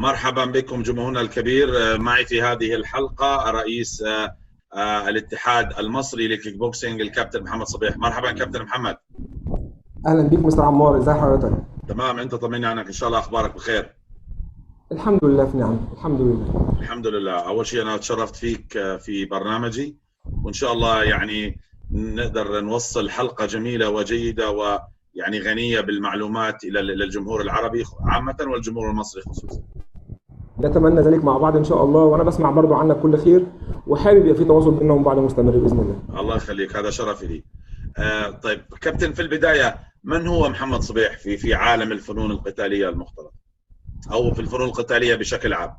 مرحبا بكم جمهورنا الكبير. معي في هذه الحلقة رئيس الاتحاد المصري للكيك بوكسينج الكابتن محمد صبيح. مرحبا كابتن محمد. اهلا بيك مستر عمار، ازي حضرتك؟ تمام، انت طمني عنك، ان شاء الله اخبارك بخير. الحمد لله في نعم، الحمد لله. الحمد لله. اول شيء انا تشرفت فيك في برنامجي، وان شاء الله يعني نقدر نوصل حلقة جميلة وجيدة ويعني غنية بالمعلومات الى الجمهور العربي عامة والجمهور المصري خصوصا. نتمنى ذلك مع بعض ان شاء الله، وانا بسمع برضو عنك كل خير وحابب يبقى في تواصل بيننا وبين بعض مستمر باذن الله. الله يخليك، هذا شرفي لي. طيب كابتن، في البداية من هو محمد صبيح في عالم الفنون القتالية المختلطة او في الفنون القتالية بشكل عام؟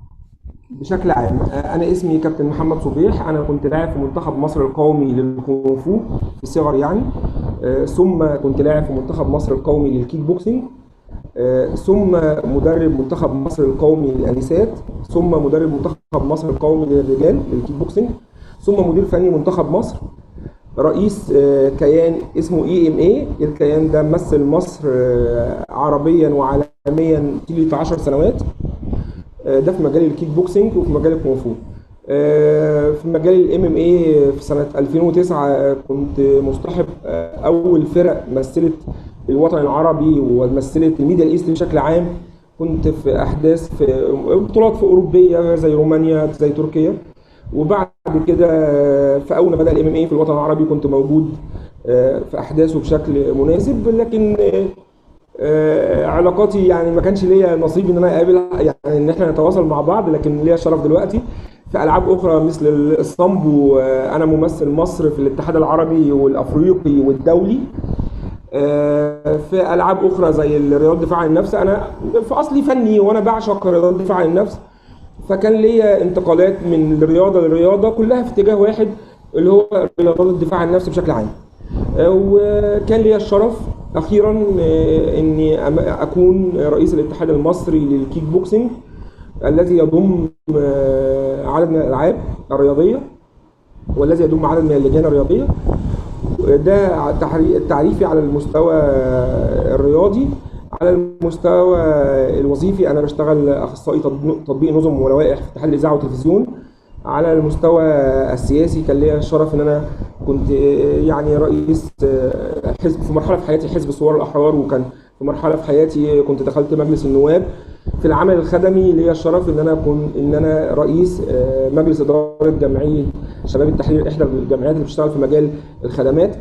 بشكل عام انا اسمي كابتن محمد صبيح. انا كنت لاعب في منتخب مصر القومي للكونغ فو في الصغر يعني، ثم كنت لاعب في منتخب مصر القومي للكيك بوكسينج، ثم مدرب منتخب مصر القومي للانسات، ثم مدرب منتخب مصر القومي للرجال للكيك بوكسينج، ثم مدير فني منتخب مصر، رئيس كيان اسمه EMA. الكيان ده مثل مصر عربيا وعالميا طيلة 10 سنوات. ده في مجال الكيك بوكسينج وفي مجال الكونغ فو. في مجال الMMA في سنة 2009 كنت مصطحب أول فرق مثلت الوطن العربي ومثلت الميدل ايست بشكل عام. كنت في أحداث في بطولات في أوروبية زي رومانيا زي تركيا، وبعد كده في أول ما بدأ الMMA في الوطن العربي كنت موجود في أحداثه بشكل مناسب. لكن علاقاتي يعني ما كانش ليا نصيب ان انا اقابل يعني ان احنا نتواصل مع بعض، لكن ليا شرف دلوقتي في العاب اخرى مثل الصامبو. انا ممثل مصر في الاتحاد العربي والافريقي والدولي. في العاب اخرى زي رياضه الدفاع عن النفس. انا في اصلي فني وانا بعشق رياضه الدفاع عن النفس، فكان ليا انتقالات من رياضه لرياضه كلها في اتجاه واحد اللي هو رياضه الدفاع عن النفس بشكل عام. وكان لي الشرف اخيرا اني اكون رئيس الاتحاد المصري للكيك بوكسينج الذي يضم عدد من الالعاب الرياضيه والذي يضم عدد من اللجان الرياضيه. ده تعريفي على المستوى الرياضي. على المستوى الوظيفي انا بشتغل اخصائي تطبيق نظم ولوائح في اتحاد الاذاعه والتلفزيون. على المستوى السياسي كان ليا الشرف ان انا كنت يعني رئيس حزب في مرحله في حياتي، حزب الثوار الاحرار، وكان في مرحله في حياتي كنت دخلت مجلس النواب. في العمل الخدمي ليا الشرف ان انا رئيس مجلس اداره جمعيه شباب التحرير، احدى الجمعيات اللي بتشتغل في مجال الخدمات.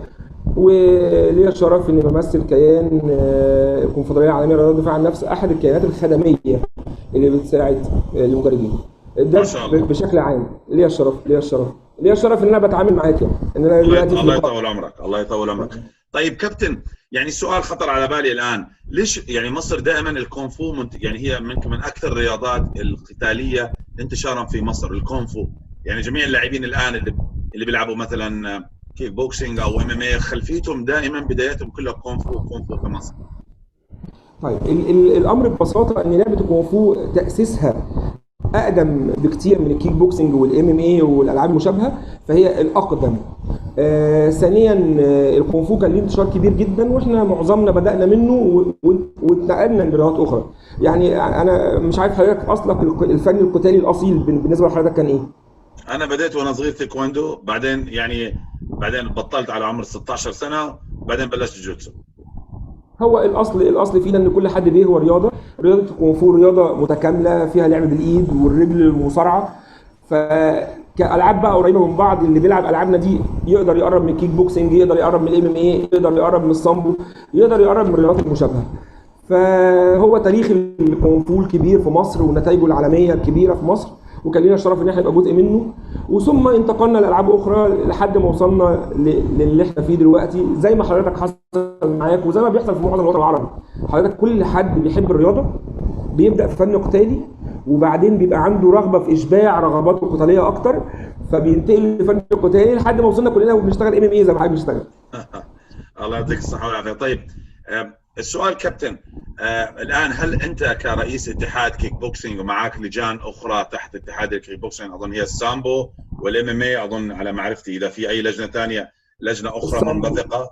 وليا الشرف اني بمثل كيان الكونفدراليه العالميه لرياضه الدفاع عن النفس، احد الكيانات الخدميه اللي بتساعد المجردين. ده بشكل عام ليا الشرف ان انا بتعامل معاك يعني ان انا دلوقتي. الله يطول عمرك، الله يطول عمرك. طيب كابتن، يعني السؤال خطر على بالي الان، ليش يعني مصر دائما الكونغ فو يعني هي من اكثر الرياضات القتاليه انتشارا في مصر الكونغ فو، يعني جميع اللاعبين الان اللي بيلعبوا مثلا كيك بوكسينج او MMA خلفيتهم دائما بداياتهم كلها كونغ فو في مصر. طيب الامر ببساطه ان لعبه الكونغ فو تاسيسها اقدم بكتير من الكيك بوكسنج والMMA والالعاب المشابهه، فهي الاقدم. ثانيا الكونغ فو كان له انتشار كبير جدا، واحنا معظمنا بدانا منه واتنقلنا لرياضات اخرى. يعني انا مش عارف حضرتك اصلك الفن القتالي الاصيل بالنسبه لحضرتك كان ايه؟ انا بديت وانا صغير تايكوندو، بعدين بطلت على عمر 16 سنه، وبعدين بلشت جوجوتسو. هو الاصل فينا ان كل حد بيهوى رياضه الكونغ فو رياضه متكامله فيها لعب بالايد والرجل المصارعه. فكالعاب بقى قريبه من بعض، اللي بيلعب العابنا دي يقدر يقرب من الكيك بوكسنج، يقدر يقرب من الMMA، يقدر يقرب من الصامبو، يقدر يقرب من الرياضات المشابهه. فهو تاريخ الكونغ فو الكبير في مصر ونتائجه العالميه الكبيره في مصر، وكان لنا الشرف ان احنا نبقى جزء منه. وثم انتقلنا لالعاب اخرى لحد ما وصلنا للي احنا فيه دلوقتي، زي ما حضرتك حصل معاك وزي ما بيحصل في معظم الوطن العربي. حضرتك كل حد بيحب الرياضه بيبدا في فن قتالي، وبعدين بيبقى عنده رغبه في اشباع رغباته القتاليه اكتر، فبينتقل لفن القتالي لحد ما وصلنا كلنا وبنشتغل MMA زي ما حضرتك بتشتغل. الله يعطيك الصحه والعافيه. طيب السؤال كابتن، الان هل انت كرئيس اتحاد كيك بوكسينج ومعاك لجان اخرى تحت اتحاد الكيك بوكسينج، اظن هي السامبو والMMA، اظن على معرفتي، اذا في اي لجنه ثانيه، لجنه اخرى منبثقه؟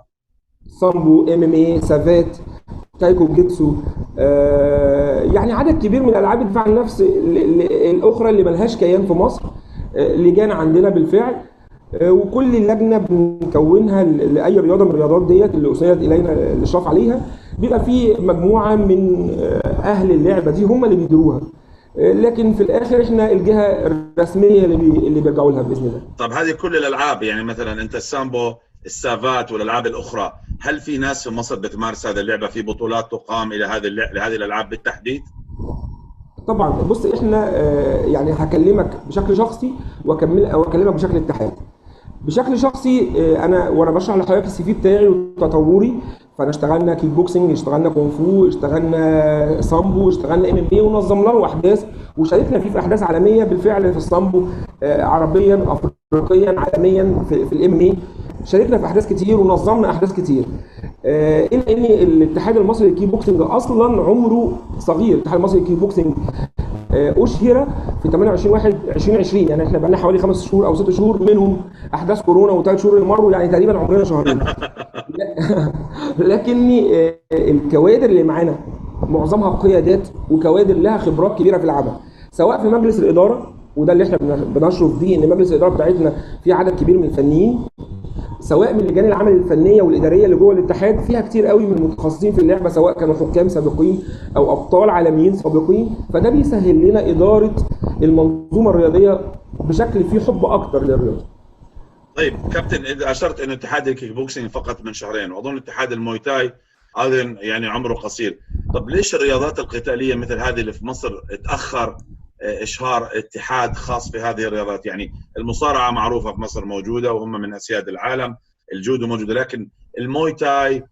سامبو، MMA، سافات، تايكو جيتسو، يعني عدد كبير من الالعاب الدفاع عن النفس الاخرى اللي ملهاش كيان في مصر. لجان عندنا بالفعل، وكل لجنه بنكونها لاي رياضه من الرياضات ديت اللي اسندت الينا الاشراف عليها، بيبقى في مجموعه من اهل اللعبه دي هم اللي بيديروها، لكن في الاخر احنا الجهه الرسميه اللي بيرجعوا لها باذن الله. طب هذه كل الالعاب، يعني مثلا انت السامبو، السافات والالعاب الاخرى، هل في ناس في مصر بتمارس هذه اللعبه؟ في بطولات تقام الى لهذه الالعاب بالتحديد؟ طبعا بص، احنا يعني هكلمك بشكل شخصي واكلمك بشكل اتحاد. بشكل شخصي وانا بشرح لحضرتك السي في بتاعي وتطوري، فانا اشتغلنا كيك بوكسنج، اشتغلنا كونغ فو، اشتغلنا سامبو، اشتغلنا ام ام اي، ونظمنا له احداث وشاركنا فيه في احداث عالميه بالفعل في السامبو، عربيا افريقيا عالميا في الام ام اي. شاركنا في احداث كتير ونظمنا احداث كتير، الا ان الاتحاد المصري للكيك بوكسنج اصلا عمره صغير. الاتحاد المصري للكيك بوكسنج اشهر في 28/1/2020، يعني احنا بقى لنا حوالي 5 شهور او 6 شهور، منهم احداث كورونا و3 شهور اللي مروا، يعني تقريبا عمرنا شهرين. لكن الكوادر اللي معانا معظمها قيادات وكوادر لها خبرات كبيره في العمل، سواء في مجلس الاداره، وده اللي احنا بنشرف بيه، ان مجلس الاداره بتاعتنا فيه عدد كبير من الفنيين، سواء من لجان العمل الفنيه والاداريه اللي جوه الاتحاد، فيها كتير قوي من المتخصصين في اللعبه، سواء كانوا حكام سابقين او ابطال عالميين سابقين. فده بيسهل لنا اداره المنظومه الرياضيه بشكل فيه حب اكتر للرياضه. طيب كابتن، اذا اشرت انه اتحاد الكيك بوكسينج فقط من شهرين، واظن اتحاد المويتاي ايضا يعني عمره قصير، طب ليش الرياضات القتاليه مثل هذه اللي في مصر اتاخر اشهار اتحاد خاص في هذه الرياضات؟ يعني المصارعه معروفه في مصر موجوده وهم من اسياد العالم، الجودو موجوده، لكن المويتاي،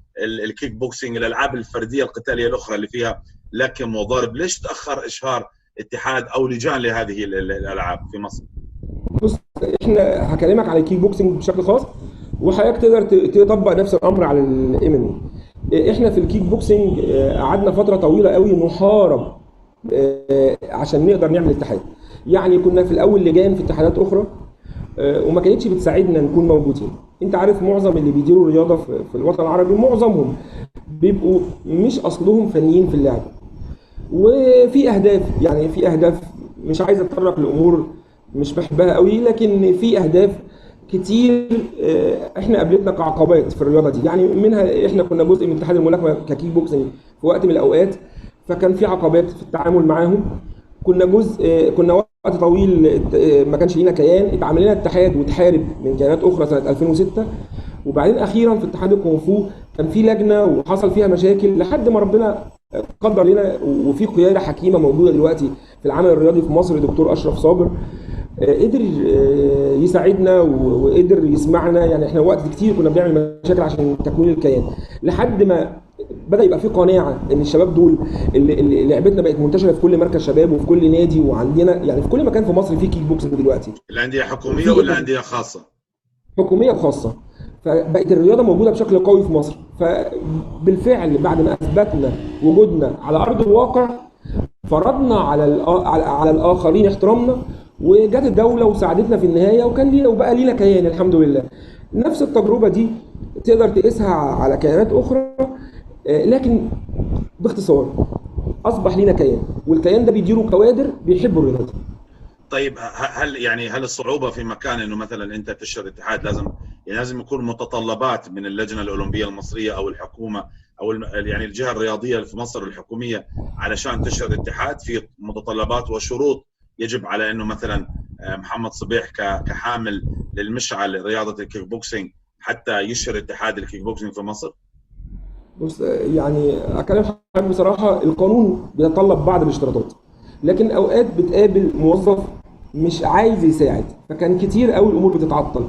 الكيك بوكسينج، الالعاب الفرديه القتاليه الاخرى اللي فيها لكم وضرب، ليش تاخر اشهار اتحاد او لجان لهذه الالعاب في مصر؟ بص، احنا هكلمك على الكيك بوكسنج بشكل خاص، وحضرتك تقدر تطبق نفس الامر على الام ام اي. احنا في الكيك بوكسنج قعدنا فتره طويله قوي نحارب عشان نقدر نعمل اتحاد. يعني كنا في الاول لجان في اتحادات اخرى، وما كانتش بتساعدنا نكون موجودين. انت عارف معظم اللي بيديروا الرياضه في الوطن العربي معظمهم بيبقوا مش اصلهم فنيين في اللعبه، وفي اهداف، يعني في اهداف مش عايز اتطرق لامور مش بحبها قوي، لكن في اهداف كتير احنا قابلتنا كعقبات في الرياضه دي. يعني منها احنا كنا جزء من اتحاد الملاكمه ككيك بوكسنج في وقت من الاوقات، فكان في عقبات في التعامل معاهم. كنا وقت طويل ما كانش لينا كيان، اتعمل لنا اتحاد واتحارب من كيانات اخرى سنه 2006. وبعدين اخيرا في اتحاد الكونغ فو كان في لجنه وحصل فيها مشاكل لحد ما ربنا قدر لنا، وفي قياده حكيمه موجوده دلوقتي في العمل الرياضي في مصر، دكتور اشرف صابر، قدر يساعدنا وقدر يسمعنا. يعني احنا وقت كتير كنا بنعمل مشاكل عشان تكوين الكيان، لحد ما بدا يبقى في قناعه ان الشباب دول اللي لعبتنا بقت منتشره في كل مركز شباب وفي كل نادي، وعندنا يعني في كل مكان في مصر في كيك بوكسنج دلوقتي. الانديه حكوميه ولا انديه خاصه؟ حكوميه وخاصه. فبقت الرياضه موجوده بشكل قوي في مصر. فبالفعل بعد ما اثبتنا وجودنا على ارض الواقع، فرضنا على الاخرين احترامنا، وجت الدوله وساعدتنا في النهايه، وكان لينا وبقى لينا كيان الحمد لله. نفس التجربه دي تقدر تقيسها على كيانات اخرى، لكن باختصار اصبح لينا كيان، والكيان ده بيديره كوادر بيحبوا الرياضه. طيب هل الصعوبه في مكان انه مثلا انت تشهر اتحاد لازم يكون متطلبات من اللجنه الاولمبيه المصريه او الحكومه او يعني الجهه الرياضيه في مصر الحكوميه علشان تشهر اتحاد؟ في متطلبات وشروط يجب على انه مثلا محمد صبيح كحامل للمشعل رياضه الكيك بوكسينج حتى يشهر اتحاد الكيك بوكسينج في مصر؟ بص، يعني اكلم حضرتك بصراحه، القانون بيتطلب بعض الاشتراطات، لكن اوقات بتقابل موظف مش عايز يساعد، فكان كتير قوي الامور بتتعطل.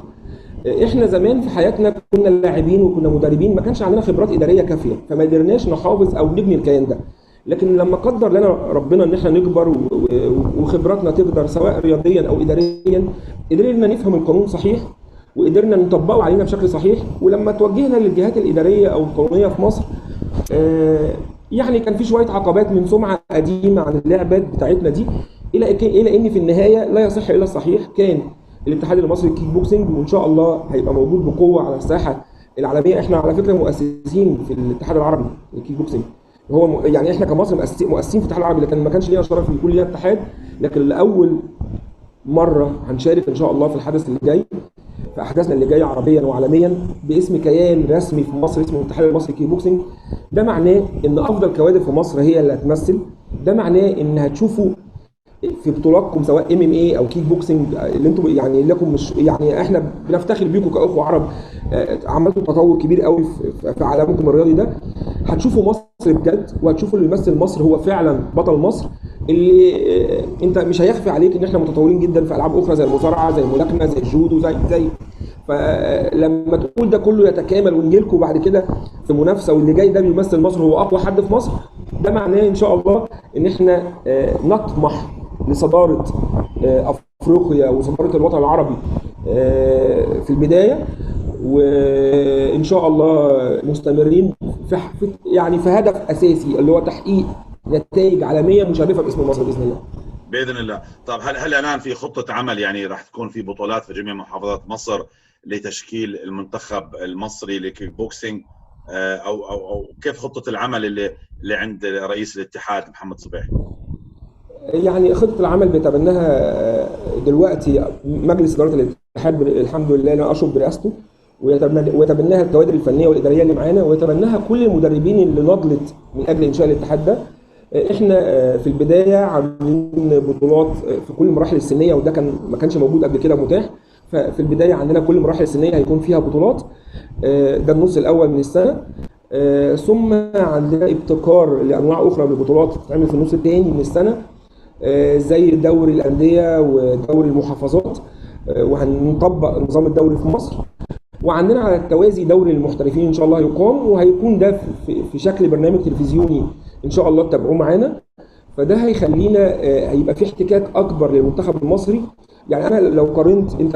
احنا زمان في حياتنا كنا لاعبين وكنا مدربين، ما كانش عندنا خبرات اداريه كافيه، فما قدرناش نحافظ او نبني الكيان ده. لكن لما قدر لنا ربنا ان احنا نكبر وخبراتنا تقدر سواء رياضيا او اداريا، قدرنا نفهم القانون صحيح وقدرنا نطبقه علينا بشكل صحيح. ولما توجهنا للجهات الاداريه او القانونيه في مصر، يعني كان في شويه عقبات من سمعه قديمه عن اللعبات بتاعتنا دي، الى ان في النهايه لا يصح الا الصحيح. كان الاتحاد المصري للكيك بوكسنج، وان شاء الله هيبقى موجود بقوه على الساحه العالميه. احنا على فكره مؤسسين في الاتحاد العربي للكيك بوكسنج، هو يعني احنا كمصر مؤسسين في الاتحاد العربي، لكن ما كانش لينا شرف يكون لينا اتحاد، لكن لاول مره هنشارك ان شاء الله في الحدث اللي جاي، في احداثنا اللي جايه عربيا وعالميا باسم كيان رسمي في مصر اسمه الاتحاد المصري كيك بوكسنج. ده معناه ان افضل كوادر في مصر هي اللي هتمثل. ده معناه ان هتشوفوا في بطولاتكم سواء MMA او كيك بوكسنج اللي انتم يعني لكم، مش يعني احنا بنفتخر بيكم كاخوه عرب، عملتوا تطور كبير قوي في عالمكم الرياضي ده. هتشوفوا مصر بجد، وهتشوفوا اللي يمثل مصر هو فعلا بطل مصر. اللي انت مش هيخفي عليك ان احنا متطورين جدا في العاب اخرى زي المصارعه، زي الملاكمه، زي الجودو، زي فلما تقول ده كله يتكامل ونجي لكم بعد كده في منافسه واللي جاي ده بيمثل مصر هو اقوى حد في مصر، ده معناه ان شاء الله ان احنا نطمح لصداره افريقيا وصداره الوطن العربي في البدايه، وان شاء الله مستمرين في يعني في هدف اساسي اللي هو تحقيق نتائج عالميه مشرفه باسم مصر باذن الله. باذن الله. طب هل الان في خطه عمل، يعني راح تكون في بطولات في جميع محافظات مصر لتشكيل المنتخب المصري لكيك بوكسينج، او كيف خطه العمل اللي عند رئيس الاتحاد محمد صبيحي؟ يعني خطه العمل بيتبناها دلوقتي مجلس اداره الاتحاد الحمد لله انا اشرف برئاسته، ويتبناها الكوادر الفنيه والاداريه اللي معانا، ويتبناها كل المدربين اللي نضلت من اجل انشاء الاتحاد ده. احنا في البدايه عاملين بطولات في كل المراحل السنيه، وده ما كانش موجود قبل كده متاح. ففي البدايه عندنا كل المراحل السنيه هيكون فيها بطولات، ده النص الاول من السنه. ثم عندنا ابتكار لانواع اخرى من البطولات تتعمل في النص الثاني من السنه، زي دوري الانديه ودوري المحافظات، وهنطبق نظام الدوري في مصر. وعندنا على التوازي دوري المحترفين ان شاء الله يقام، وهيكون ده في شكل برنامج تلفزيوني ان شاء الله تتابعوه معانا. فده هيخلينا هيبقى في احتكاك اكبر للمنتخب المصري. يعني انا لو قارنت، انت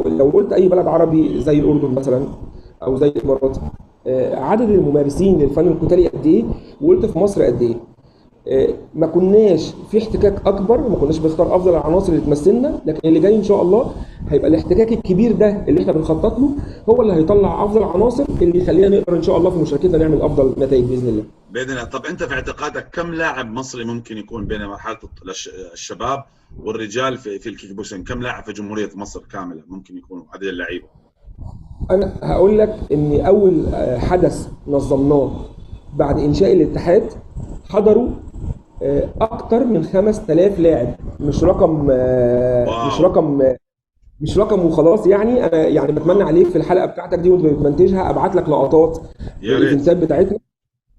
لو قلت اي بلد عربي زي الاردن مثلا او زي الامارات، عدد الممارسين للفن القتالي قد ايه، وقلت في مصر قد ايه، ما كناش في احتكاك اكبر، ما كناش بنختار افضل العناصر اللي تمثلنا. لكن اللي جاي ان شاء الله هيبقى الاحتكاك الكبير ده اللي احنا بنخطط له هو اللي هيطلع افضل عناصر اللي يخلينا نقدر ان شاء الله في مشاركتنا نعمل افضل نتائج باذن الله. باذن الله. طب انت في اعتقادك كم لاعب مصري ممكن يكون بين مرحله الشباب والرجال في الكيك بوكسينج؟ كم لاعب في جمهوريه مصر كامله ممكن يكونوا عدد اللعيبه؟ انا هقول لك ان اول حدث نظمناه بعد انشاء الاتحاد حضروا اكتر من 5000 لاعب. مش رقم مش رقم وخلاص. يعني انا يعني بتمنى عليك في الحلقه بتاعتك دي وانت بتمنتجها ابعت لك لقطات الايفنتات بتاعتنا.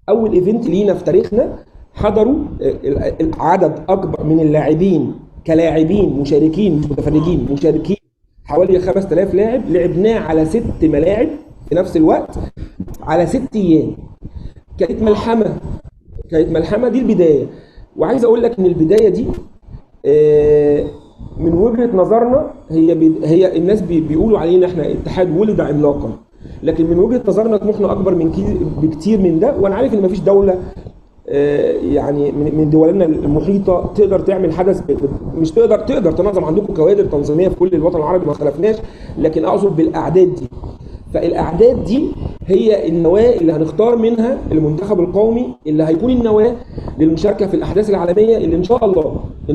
اول ايفنت لينا في تاريخنا حضروا عدد اكبر من اللاعبين كلاعبين مشاركين مش متفرجين، مشاركين حوالي 5000 لاعب. لعبناه على 6 ملاعب في نفس الوقت على 6 ايام. كانت ملحمه دي البدايه. وعايز اقول لك ان البدايه دي من وجهه نظرنا هي الناس بيقولوا علينا احنا اتحاد ولد عملاقا، لكن من وجهه نظرنا طموحنا اكبر بكتير من ده. وانا عارف ان مفيش دوله يعني من دولنا المحيطه تقدر تعمل حدث مش تقدر تنظم. عندكم كوادر تنظيميه في كل الوطن العربي ما اختلفناش، لكن اقصد بالاعداد دي. فالاعداد دي هي النواه اللي هنختار منها المنتخب القومي اللي هيكون النواه للمشاركه في الاحداث العالميه اللي ان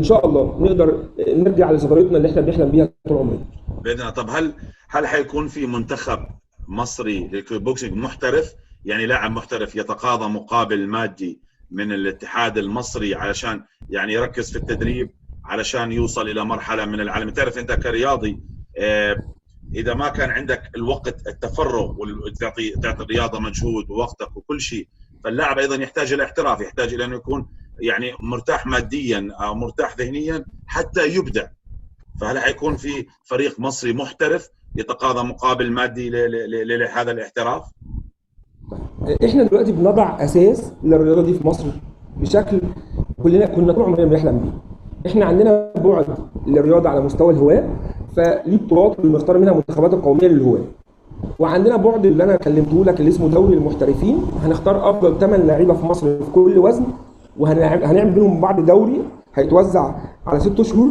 شاء الله نقدر نرجع لصدارتنا اللي احنا بنحلم بيها طول عمرنا باذن الله. طب هل حيكون في منتخب مصري للكيك بوكسينج محترف، يعني لاعب محترف يتقاضى مقابل مادي من الاتحاد المصري علشان يعني يركز في التدريب علشان يوصل الى مرحله من العالم؟ تعرف انت كرياضي اذا ما كان عندك الوقت التفرغ وتعطي الرياضه مجهود ووقتك وكل شيء، فاللاعب ايضا يحتاج الى احتراف، يحتاج الى انه يكون يعني مرتاح ماديا او مرتاح ذهنيا حتى يبدع. فهل حيكون في فريق مصري محترف يتقاضى مقابل مادي لهذا الاحتراف؟ احنا دلوقتي بنضع اساس للرياضه دي في مصر بشكل كلنا كنا طول عمرنا بنحلم بيه. احنا عندنا بعد للرياضه على مستوى الهواه، فليه بطولات بنختار منها المنتخبات القوميه للهواه. وعندنا بعد اللي انا كلمته لك اللي اسمه دوري المحترفين، هنختار افضل 8 لعيبه في مصر في كل وزن، وهنعمل بينهم بعض دوري هيتوزع على 6 شهور.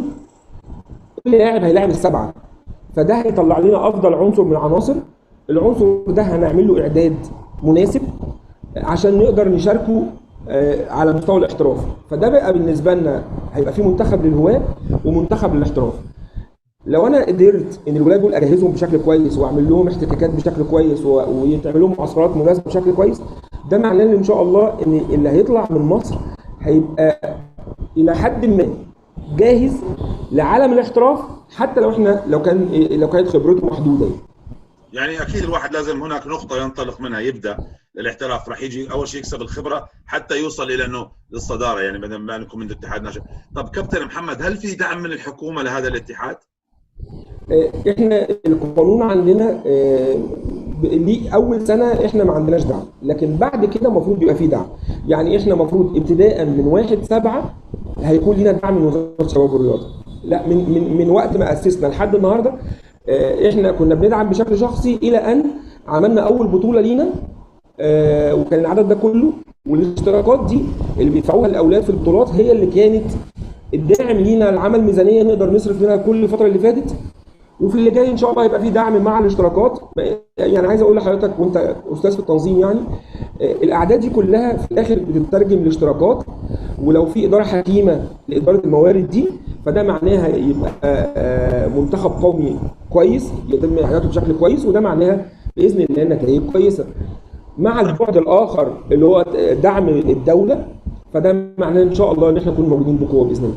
كل لاعب هيلاعب السبعه، فده هيطلع لنا افضل عنصر من العناصر. العنصر ده هنعمل له اعداد مناسب عشان نقدر نشاركه على مستوى الاحتراف. فده بقى بالنسبه لنا هيبقى في منتخب للهواه ومنتخب للاحتراف. لو انا قدرت ان الولاد دول اجهزهم بشكل كويس واعمل لهم احتكاكات بشكل كويس ويتعمل لهم معسكرات مناسبه بشكل كويس، ده معناه ان شاء الله ان اللي هيطلع من مصر هيبقى الى حد ما جاهز لعالم الاحتراف، حتى لو كانت خبرته محدوده. يعني اكيد الواحد لازم هناك نقطه ينطلق منها يبدا للاحتراف، راح يجي اول شيء يكسب الخبره حتى يوصل الى انه للصداره، يعني بدل ما نكون من اتحاد ناشئ. طب كابتن محمد، هل في دعم من الحكومه لهذا الاتحاد؟ احنا القانون عندنا ليه اول سنه احنا ما عندناش دعم، لكن بعد كده المفروض يبقى في دعم. يعني احنا المفروض ابتداء من 1/7 هيكون لنا دعم من وزاره الشباب والرياضه. لا، من وقت ما اسسنا لحد النهارده احنا كنا بندعم بشكل شخصي الى ان عملنا اول بطوله لينا، وكان العدد ده كله، والاشتراكات دي اللي بيدفعوها الاولاد في البطولات هي اللي كانت الداعم لينا لعمل ميزانيه نقدر نصرف منها كل الفتره اللي فاتت. وفي اللي جاي ان شاء الله هيبقى في دعم مع الاشتراكات. يعني عايز اقول لحضرتك وانت استاذ في التنظيم، يعني الاعداد دي كلها في الاخر بتترجم لاشتراكات، ولو في اداره حكيمه لاداره الموارد دي فده معناها يبقى منتخب قومي كويس يتم اعداده بشكل كويس، وده معناها باذن الله نتائج كويسه. مع البعد الاخر اللي هو دعم الدوله، فده معناه ان شاء الله ان احنا نكون موجودين بقوه باذن الله.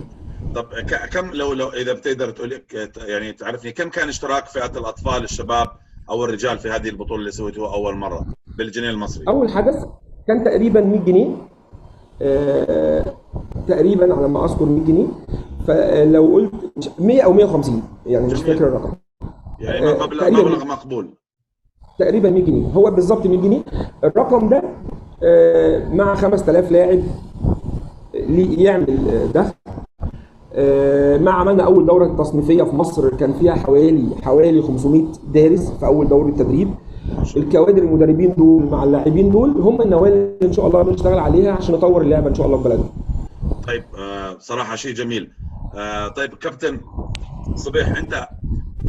طب كم لو اذا بتقدر تقول يعني تعرفني كم كان اشتراك فئه الاطفال الشباب او الرجال في هذه البطوله اللي سويتوها اول مره بالجنيه المصري؟ اول حدث كان تقريبا 100 جنيه تقريبا على ما اذكر 100 جنيه. فلو قلت 100 او 150 يعني مش فاكر الرقم، يعني مبلغ مقبول تقريبا 100 جنيه، هو بالظبط 100 جنيه. الرقم ده مع 5000 لاعب يعمل دخل. ما عملنا اول دوره تصنيفيه في مصر كان فيها حوالي 500 دارس في اول دوره تدريب. الكوادر المدربين دول مع اللاعبين دول هم النواه اللي ان شاء الله بنشتغل عليها عشان نطور اللعبه ان شاء الله في بلدنا. طيب صراحه شيء جميل. طيب كابتن صبيح، انت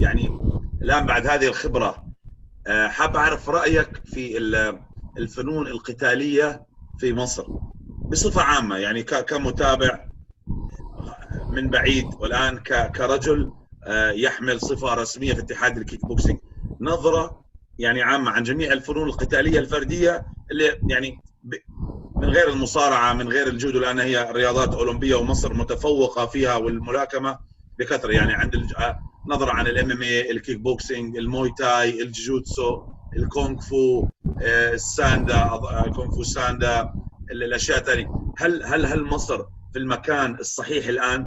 يعني الان بعد هذه الخبره حاب اعرف رايك في الفنون القتاليه في مصر بصفه عامه، يعني كمتابع من بعيد والان كرجل يحمل صفه رسميه في اتحاد الكيك بوكسينج، نظره يعني عامه عن جميع الفنون القتاليه الفرديه اللي يعني من غير المصارعه من غير الجودو، لان هي رياضات اولمبيه ومصر متفوقه فيها، والملاكمه بكثره. يعني عند نظره عن MMA، الكيك بوكسينج، الموي تاي، الجوجوتسو، الكونغ فو، الساندا، كونغ فو ساندا، الاشياء الثانيه. هل مصر في المكان الصحيح الان؟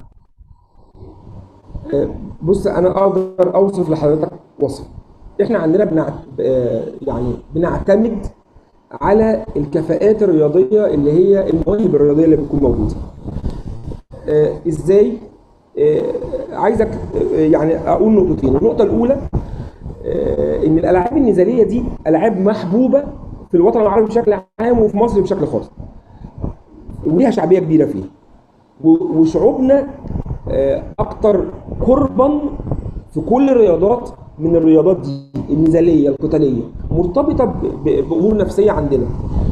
بص، انا اقدر اوصف لحضرتك وصف. احنا عندنا يعني بنعتمد على الكفاءات الرياضيه اللي هي المواهب الرياضيه اللي بتكون موجوده. ازاي؟ عايزك يعني اقول نقطتين. النقطه الاولى ان الالعاب النزاليه دي العاب محبوبه في الوطن العربي بشكل عام وفي مصر بشكل خاص، وليها شعبيه كبيره فيه، وشعوبنا اكتر قربا في كل الرياضات من الرياضات دي النزاليه القتاليه، مرتبطه بامور نفسيه عندنا.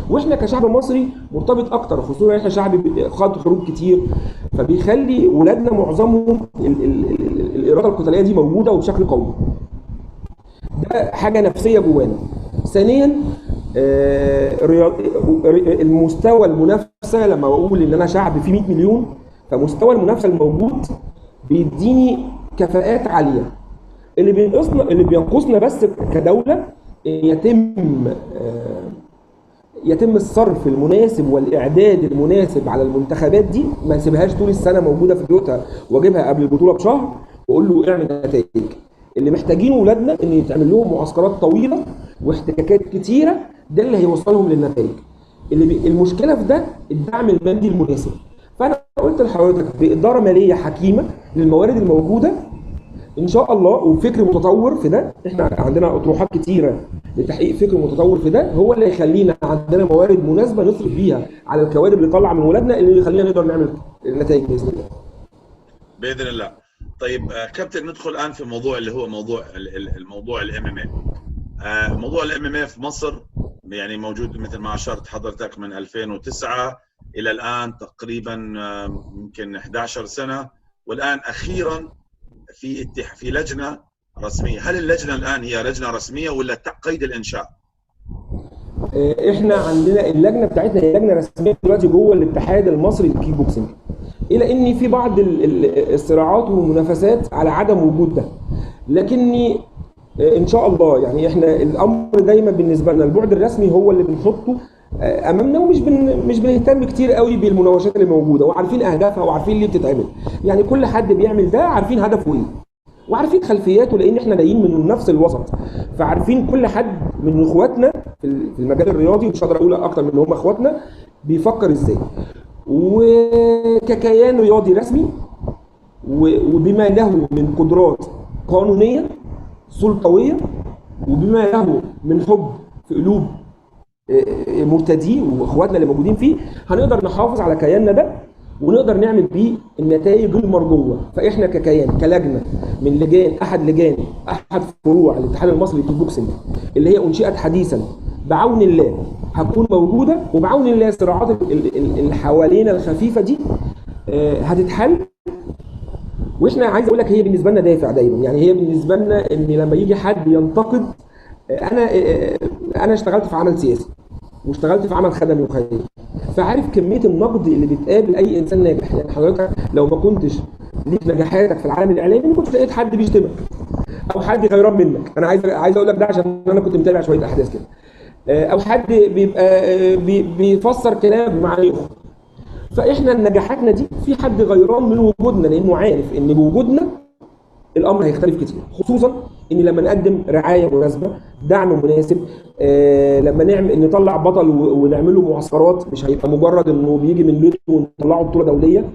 واحنا كشعب مصري مرتبط اكتر، خصوصا احنا شعب خاض حروب كتير، فبيخلي ولادنا معظمهم الاراده القتاليه دي موجوده وبشكل قوي. ده حاجه نفسيه جوانا. ثانيا المستوى المنافسه، لما بقول ان انا شعب فيه 100 مليون، فمستوى المنافسه الموجود بيديني كفاءات عاليه. اللي بينقصنا بس كدوله يتم الصرف المناسب والاعداد المناسب على المنتخبات دي، ما اسيبهاش طول السنه موجوده في بيوتها واجيبها قبل البطوله بشهر واقول له اعمل نتائج. اللي محتاجينه ولادنا ان يتعمل لهم معسكرات طويله واحتكاكات كتيره، ده اللي هيوصلهم للنتائج. المشكله في ده الدعم المادي المناسب. فانا قلت لحضرتك باداره ماليه حكيمه للموارد الموجوده ان شاء الله، وفكر متطور في ده. احنا عندنا اطروحات كتيره لتحقيق فكر متطور في ده، هو اللي يخلينا عندنا موارد مناسبه نصرف بيها على الكوادر اللي طالعه من ولادنا، اللي يخلينا نقدر نعمل النتائج باذن الله. باذن الله. طيب كابتن، ندخل الان في موضوع اللي هو الموضوع MMA. موضوع MMA في مصر يعني موجود مثل ما اشرت حضرتك من 2009 الى الان تقريبا يمكن 11 سنه، والان اخيرا في لجنه رسميه. هل اللجنه الان هي لجنه رسميه ولا قيد الانشاء؟ احنا عندنا اللجنه بتاعتنا هي لجنه رسميه دلوقتي جوه الاتحاد المصري للكيك بوكسنج، الى ان في بعض الصراعات والمنافسات على عدم وجود ده، لكني ان شاء الله يعني احنا الامر دايما بالنسبه لنا البعد الرسمي هو اللي بنحطه امامنا، مش بنهتم كتير قوي بالمناوشات اللي موجوده، وعارفين اهدافها وعارفين ليه بتتعمل. يعني كل حد بيعمل ده عارفين هدفه ايه وعارفين خلفياته، لان احنا جايين من نفس الوسط، فعارفين كل حد من اخواتنا في المجال الرياضي، ومش هقدر اقول اكتر من ان هم اخواتنا، بيفكر ازاي. وككيان رياضي رسمي وبما له من قدرات قانونيه سلطويه، وبما له من حب في قلوب مرتديه واخواتنا اللي موجودين فيه، هنقدر نحافظ على كياننا ده ونقدر نعمل بيه النتائج المرجوه. فاحنا ككيان كلجنه من لجان احد فروع الاتحاد المصري للكيك بوكسنج اللي هي انشئت حديثا بعون الله، هتكون موجوده، وبعون الله الصراعات اللي حوالينا الخفيفه دي هتتحل. واحنا عايز اقول لك هي بالنسبه لنا دافع دايما، يعني هي بالنسبه لنا ان لما يجي حد ينتقد، انا اشتغلت في عمل سياسي واشتغلت في عمل خدمي وخيري، فعارف كميه النقد اللي بتقابل اي انسان ناجح. يعني حضرتك لو ما كنتش ليك نجاحاتك في العالم الاعلامي ما كنتش لقيت حد بيشتمك او حد غيران منك. انا عايز اقول لك ده عشان انا كنت متابع شويه احداث كده، او حد بيبقى بيفسر كلام بمعاني اخرى. فاحنا نجاحاتنا دي في حد غيران من وجودنا، لانه عارف ان بوجودنا الامر هيختلف كتير، خصوصا ان لما نقدم رعايه مناسبه، دعم مناسب، لما نطلع بطل ونعمل له معسكرات، مش هيبقى مجرد انه بيجي من بيته ونطلعه بطوله دوليه.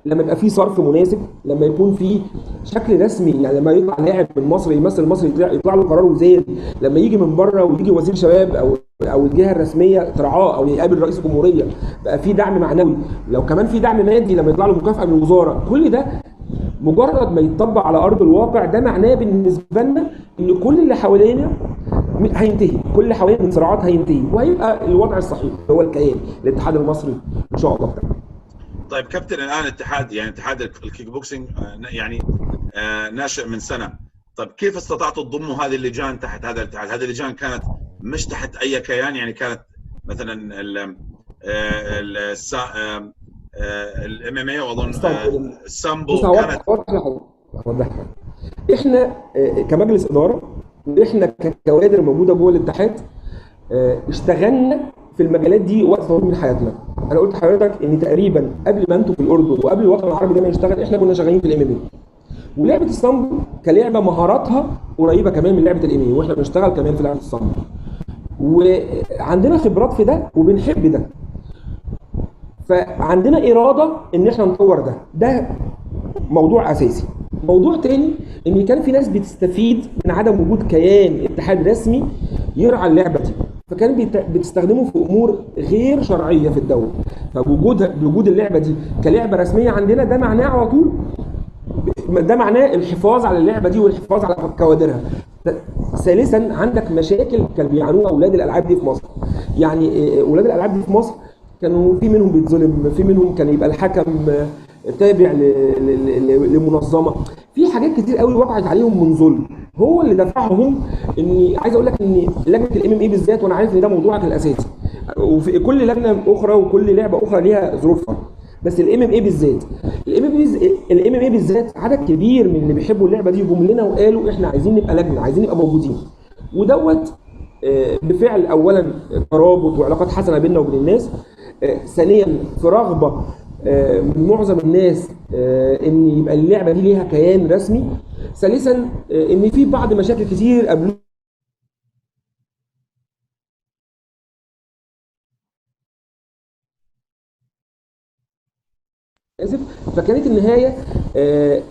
لما يبقى في صرف مناسب، لما يكون في شكل رسمي، يعني لما يطلع لاعب من مصر يمثل مصر يطلع له قرار وزاري، لما يجي من بره ويجي وزير شباب او الجهه الرسميه ترعاه او يقابل رئيس الجمهوريه، بقى في دعم معنوي، لو كمان في دعم مادي لما يطلع له مكافاه من الوزاره. كل ده مجرد ما يتطبق على ارض الواقع ده معناه بالنسبه لنا ان كل اللي حوالينا هينتهي، كل اللي حوالينا من صراعات هينتهي، وهيبقى الوضع الصحيح هو الكيان الاتحاد المصري ان شاء الله بتاعنا. طيب كابتن، الان اتحاد الكيك بوكسينج يعني ناشئ من سنه. طيب كيف استطعتوا تضموا هذه اللجان تحت هذا الاتحاد؟ هذه اللجان كانت مش تحت اي كيان، يعني كانت مثلا الام ام اي واظن السامبو كانت. احنا كمجلس اداره واحنا ككوادر موجوده جوه الاتحاد اشتغلنا في المجالات دي وقت طويل من حياتنا. انا قلت لحضرتك ان تقريبا قبل ما انتوا في الاردن وقبل الوطن العربي ده ما يشتغل، احنا كنا شغالين في الام ام اي، ولعبه السامبو كلعبه مهاراتها قريبه كمان من لعبه الام ام اي، واحنا بنشتغل كمان في لعبه السامبو وعندنا خبرات في ده وبنحب ده، فعندنا اراده ان احنا نطور ده موضوع اساسي. موضوع تاني ان كان في ناس بتستفيد من عدم وجود كيان اتحاد رسمي يرعى اللعبه دي، فكان بتستخدمه في امور غير شرعيه في الدوله. فوجود اللعبه دي كلعبه رسميه عندنا ده معناه على طول، ده معناه الحفاظ على اللعبه دي والحفاظ على كوادرها. ثالثا عندك مشاكل كان بيعانوها اولاد الالعاب دي في مصر. يعني اولاد الالعاب دي في مصر كانوا في منهم بيتظلم، في منهم كان يبقى الحكم تابع لمنظمه، في حاجات كتير قوي وقعت عليهم من ظلم، هو اللي دفعهم. اني عايز اقول لك ان لجنه الام ام اي بالذات، وانا عارف ان ده موضوعك الاساسي، وفي كل لجنه اخرى وكل لعبه اخرى ليها ظروفها، بس الام ام اي بالذات عدد كبير من اللي بيحبوا اللعبه دي جم لنا وقالوا احنا عايزين نبقى لجنه، عايزين نبقى موجودين. ودوت بفعل اولا ترابط وعلاقات حسنه بيننا وبين الناس، ثانيا في رغبه من معظم الناس ان يبقى اللعبه دي ليها كيان رسمي، ثالثا ان في بعض مشاكل كتير قبل فكانت النهايه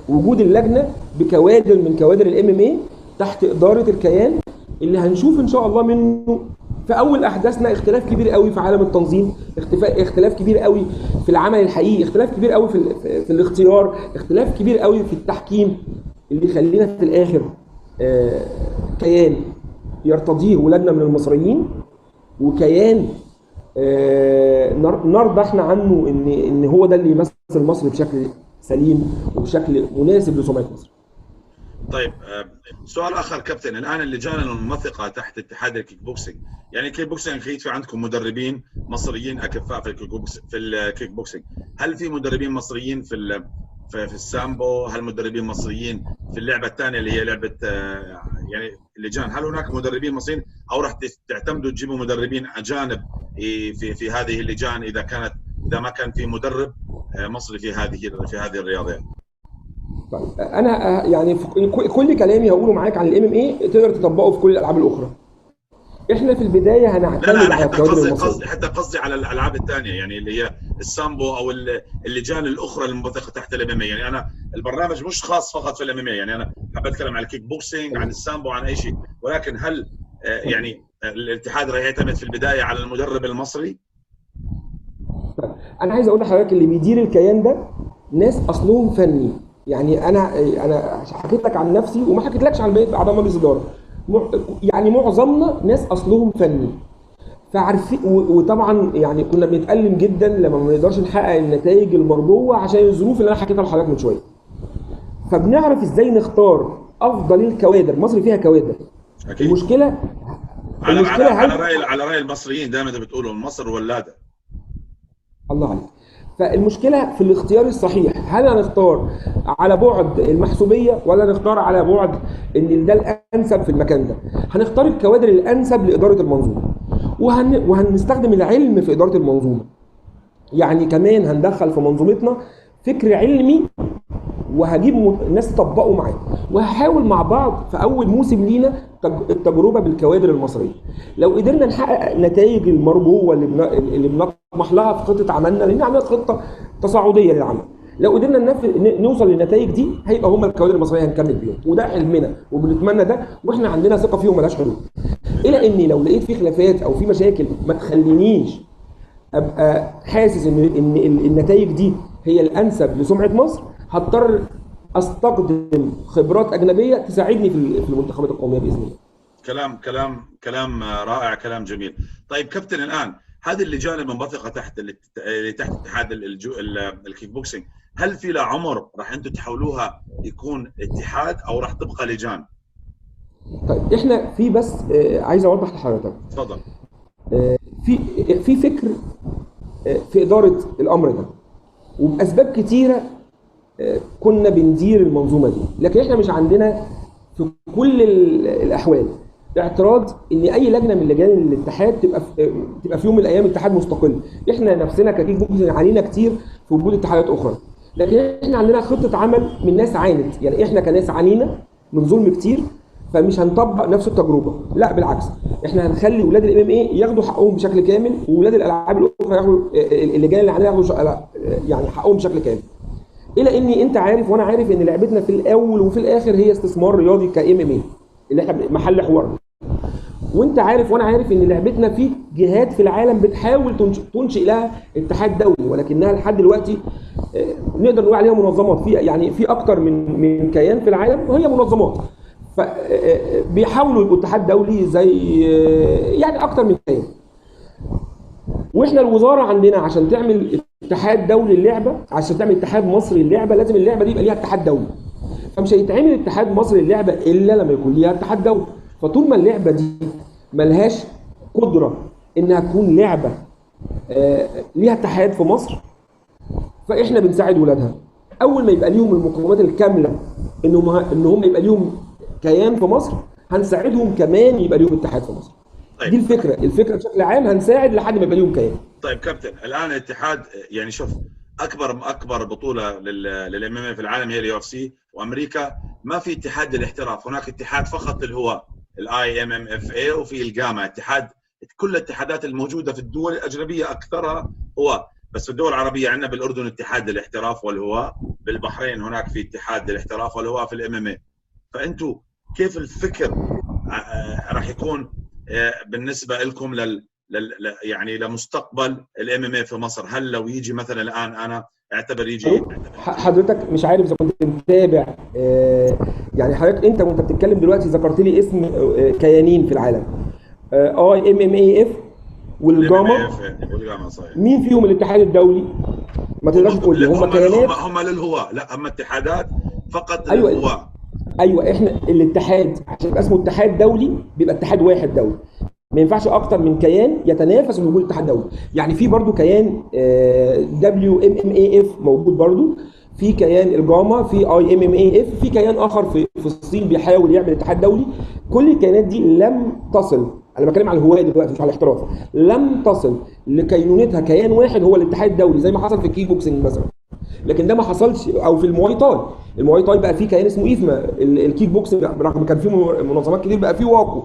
وجود اللجنه بكوادر من كوادر الام ام اي تحت اداره الكيان، اللي هنشوف ان شاء الله منه في اول احداثنا اختلاف كبير قوي في عالم التنظيم، اختلاف كبير قوي في العمل الحقيقي، اختلاف كبير قوي في الاختيار، اختلاف كبير قوي في التحكيم، اللي يخلينا في الاخر كيان يرتضيه ولادنا من المصريين، وكيان نرضى احنا عنه ان هو ده اللي يمثل مصر بشكل سليم وبشكل مناسب لسمعه مصر. طيب سؤال اخر كابتن، الان اللجان المنبثقه تحت اتحاد الكيك بوكسينج، يعني الكيك بوكسينج اكيد في عندكم مدربين مصريين اكفاء في الكيك بوكسينج، هل في مدربين مصريين في السامبو؟ هل مدربين مصريين في اللعبه الثانيه اللي هي لعبه يعني اللجان، هل هناك مدربين مصريين او راح تعتمدوا تجيبوا مدربين اجانب في هذه اللجان اذا ما كان في مدرب مصري في هذه الرياضه؟ انا يعني كل كلامي هقوله معاك عن الام ام اي تقدر تطبقه في كل الالعاب الاخرى. احنا في البدايه هنعتمد على الكوادر المصريه. حتى قصدي على الالعاب الثانيه، يعني اللي هي السامبو او اللجان الاخرى المنبثقه تحت الام ام اي. يعني انا البرنامج مش خاص فقط في الام ام اي، يعني انا حابب اتكلم عن الكيك بوكسينج، عن السامبو، عن اي شيء، ولكن هل يعني الاتحاد راح يعتمد في البدايه على المدرب المصري؟ انا عايز اقول لحضرتك اللي بيدير الكيان ده ناس اصلهم فني. يعني انا حكيت لك عن نفسي وما حكيتلكش عن بقيه اعضاء مجلس الاداره. يعني معظمنا ناس اصلهم فني، فعارفين. وطبعا يعني كنا بنتألم جدا لما ما نقدرش نحقق النتائج المرجوه عشان الظروف اللي انا حكيتها لحضرتك من شويه. فبنعرف ازاي نختار افضل الكوادر. مصر فيها كوادر. أكيد. المشكله على راي المصريين دائما بتقولوا مصر ولاده. الله عليك. فالمشكله في الاختيار الصحيح، هل هنختار على بعد المحسوبيه ولا نختار على بعد ان ده الانسب في المكان ده؟ هنختار الكوادر الانسب لاداره المنظومه، وهنستخدم العلم في اداره المنظومه. يعني كمان هندخل في منظومتنا فكر علمي، وهجيب ناس تطبقوا معايا، وهحاول مع بعض في اول موسم لينا التجربه بالكوادر المصريه. لو قدرنا نحقق نتائج المرجوه اللي بنطمح لها في خطه عملنا، لان عملنا خطه تصاعديه للعمل، لو قدرنا نوصل للنتائج دي هيبقى هم الكوادر المصريه هنكمل بيهم، وده حلمنا وبنتمنى ده، واحنا عندنا ثقه فيهم ملهاش حدود. الى اني لو لقيت في خلافات او في مشاكل ما تخلينيش ابقى حاسس ان النتائج دي هي الانسب لسمعه مصر، هضطر استخدم خبرات اجنبيه تساعدني في المنتخبات القوميه باذن الله. كلام رائع، كلام جميل. طيب كابتن، الان هذه اللجان المنبثقه تحت اتحاد الكيك بوكسينج، هل في له عمر راح انتم تحولوها يكون اتحاد او راح تبقى لجان؟ طيب احنا في بس عايز اوضح لحضرتك. اتفضل. في فكر في اداره الامر ده، وباسباب كتيره كنا بندير المنظومه دي، لكن احنا مش عندنا في كل الاحوال اعتراض ان اي لجنه من لجان الاتحاد تبقى في يوم من الايام اتحاد مستقل. احنا نفسنا ككيك بوكسنج عانينا كتير في وجود اتحادات اخرى، لكن احنا عندنا خطه عمل من ناس عانت. يعني احنا كناس عانينا من ظلم كتير، فمش هنطبق نفس حقوق، لا بالعكس، احنا هنخلي ولاد الام ام اي ياخدوا حقهم بشكل كامل، وولاد الالعاب الاخرى ياخدوا اللجان اللي عندنا ياخدوا يعني حقهم بشكل كامل. الى اني انت عارف وانا عارف ان لعبتنا في الاول وفي الاخر هي استثمار رياضي كام ام اي اللي احنا محل حوارنا. وانت عارف وانا عارف ان لعبتنا في جهات في العالم بتحاول تنشئ لها اتحاد دولي، ولكنها لحد دلوقتي نقدر نقول عليها منظمات. في يعني في اكتر من كيان في العالم وهي منظمات، فبيحاولوا يبقوا اتحاد دولي زي يعني اكتر من كيان. واحنا الوزاره عندنا عشان تعمل اتحاد دولي للعبه، عشان تعمل اتحاد مصري للعبه، لازم اللعبه دي يبقى ليها اتحاد دولي. فمش هيتعمل اتحاد مصري للعبه الا لما يكون ليها اتحاد دولي. فطول ما اللعبه دي ملهاش قدره انها تكون لعبه ليها اتحاد في مصر، فاحنا بنساعد ولادها. اول ما يبقى ليهم المقومات الكامله ان هم يبقى ليهم كيان في مصر، هنساعدهم كمان يبقى ليهم اتحاد في مصر. طيب. دي الفكره بشكل عام، هنساعد لحد ما يبقى ليهم كيان. طيب كابتن، الان الاتحاد يعني شوف، اكبر بطوله للام ام في العالم هي اليو اف سي، وامريكا ما في اتحاد للاحتراف، هناك اتحاد فقط اللي هو الاي ام ام اف اي، وفي الجاما اتحاد. كل الاتحادات الموجوده في الدول الاجنبيه اكثرها هو، بس في الدول العربيه عندنا بالاردن اتحاد للاحتراف واللي هو، بالبحرين هناك في اتحاد للاحتراف واللي هو في الام ام اي. فانتم كيف الفكر راح يكون بالنسبه لكم يعني لمستقبل الام ام اي في مصر؟ هل لو يجي مثلا الان انا اعتبر يجي حضرتك مش عارف اذا كنت متابع، يعني حضرتك انت وانت بتتكلم دلوقتي ذكرت لي اسم كيانين في العالم، ام ام اي اف والجاما. والجاما صحيح. مين فيهم الاتحاد الدولي؟ ما تقدرش تقول لي هم كيانات. هم للهواة، لا هم اتحادات فقط أيوة. للهواة. ايوه احنا الاتحاد عشان يبقى اسمه اتحاد دولي بيبقى اتحاد واحد دولي، ما ينفعش اكتر من كيان يتنافس في وجود اتحاد دولي. يعني في برضو كيان WMMAF موجود برضو، في كيان الجاما، في IMMAF، في كيان اخر في الصين بيحاول يعمل اتحاد دولي. كل الكيانات دي لم تصل، انا بتكلم على الهواة دلوقتي مش على الاحتراف، لم تصل لكينونتها كيان واحد هو الاتحاد الدولي زي ما حصل في الكيك بوكسنج مثلا. لكن ده ما حصلش، او في المواي تاي. المواي تاي بقى فيه كيان اسمه ايفما. الكيك بوكسنج رغم كان فيه منظمات كتير بقى فيه واكو.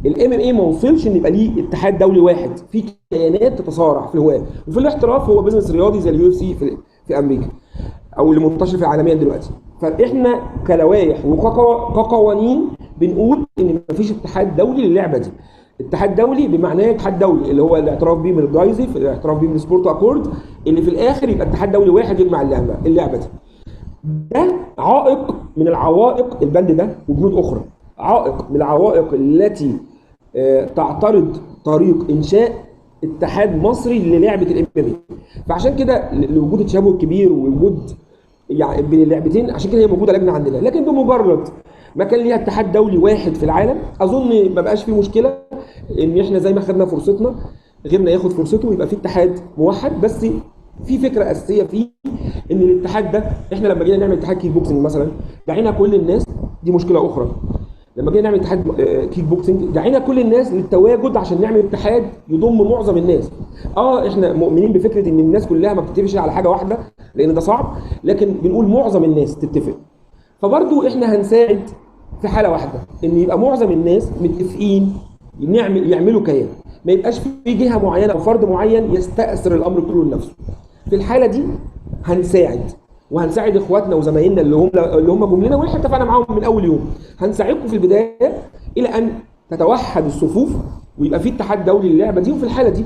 الام ام اي ما وصلش ان يبقى ليه اتحاد دولي واحد، في كيانات تتصارع في الهواه. وفي الاحتراف هو بزنس رياضي زي اليو اف سي في امريكا، او اللي منتشر في عالميا دلوقتي. فاحنا كلوائح وكقوانين بنقول ان مفيش اتحاد دولي للعبه دي. اتحاد دولي بمعناه اتحاد دولي اللي هو الاعتراف بيه من الجايزف، الاعتراف بيه من السبورت اكورد، اللي في الاخر يبقى اتحاد دولي واحد يجمع اللعبه دي. ده عائق من العوائق، البند ده وبنود اخرى عائق من العوائق التي تعترض طريق انشاء اتحاد مصري للعبه الام ام اي. فعشان كده لوجود التشابه الكبير ووجود يعني بين اللعبتين، عشان كده هي موجوده لجنه عندنا. لكن بمجرد ما كان ليها اتحاد دولي واحد في العالم اظن ما بقاش فيه مشكله ان احنا زي ما خدنا فرصتنا غيرنا ياخد فرصته ويبقى في اتحاد موحد. بس في فكره اساسيه فيه ان الاتحاد ده، احنا لما جينا نعمل اتحاد كيك بوكسنج مثلا دعينا كل الناس، دي مشكله اخرى. لما جينا نعمل اتحاد كيك بوكسنج دعينا كل الناس للتواجد عشان نعمل اتحاد يضم معظم الناس. احنا مؤمنين بفكره ان الناس كلها ما بتتفقش على حاجه واحده لان ده صعب، لكن بنقول معظم الناس تتفق. فبرضو احنا هنساعد في حاله واحده، ان يبقى معظم الناس متفقين يعملوا كيان، ما يبقاش في جهه معينه او فرد معين يستأثر الامر كله لنفسه. في الحاله دي هنساعد، وهنساعد اخواتنا وزمايلنا اللي هم جم لنا واحنا اتفقنا معاهم من اول يوم. هنساعدكم في البدايه الى ان تتوحد الصفوف ويبقى في اتحاد دولي للعبه دي. وفي الحاله دي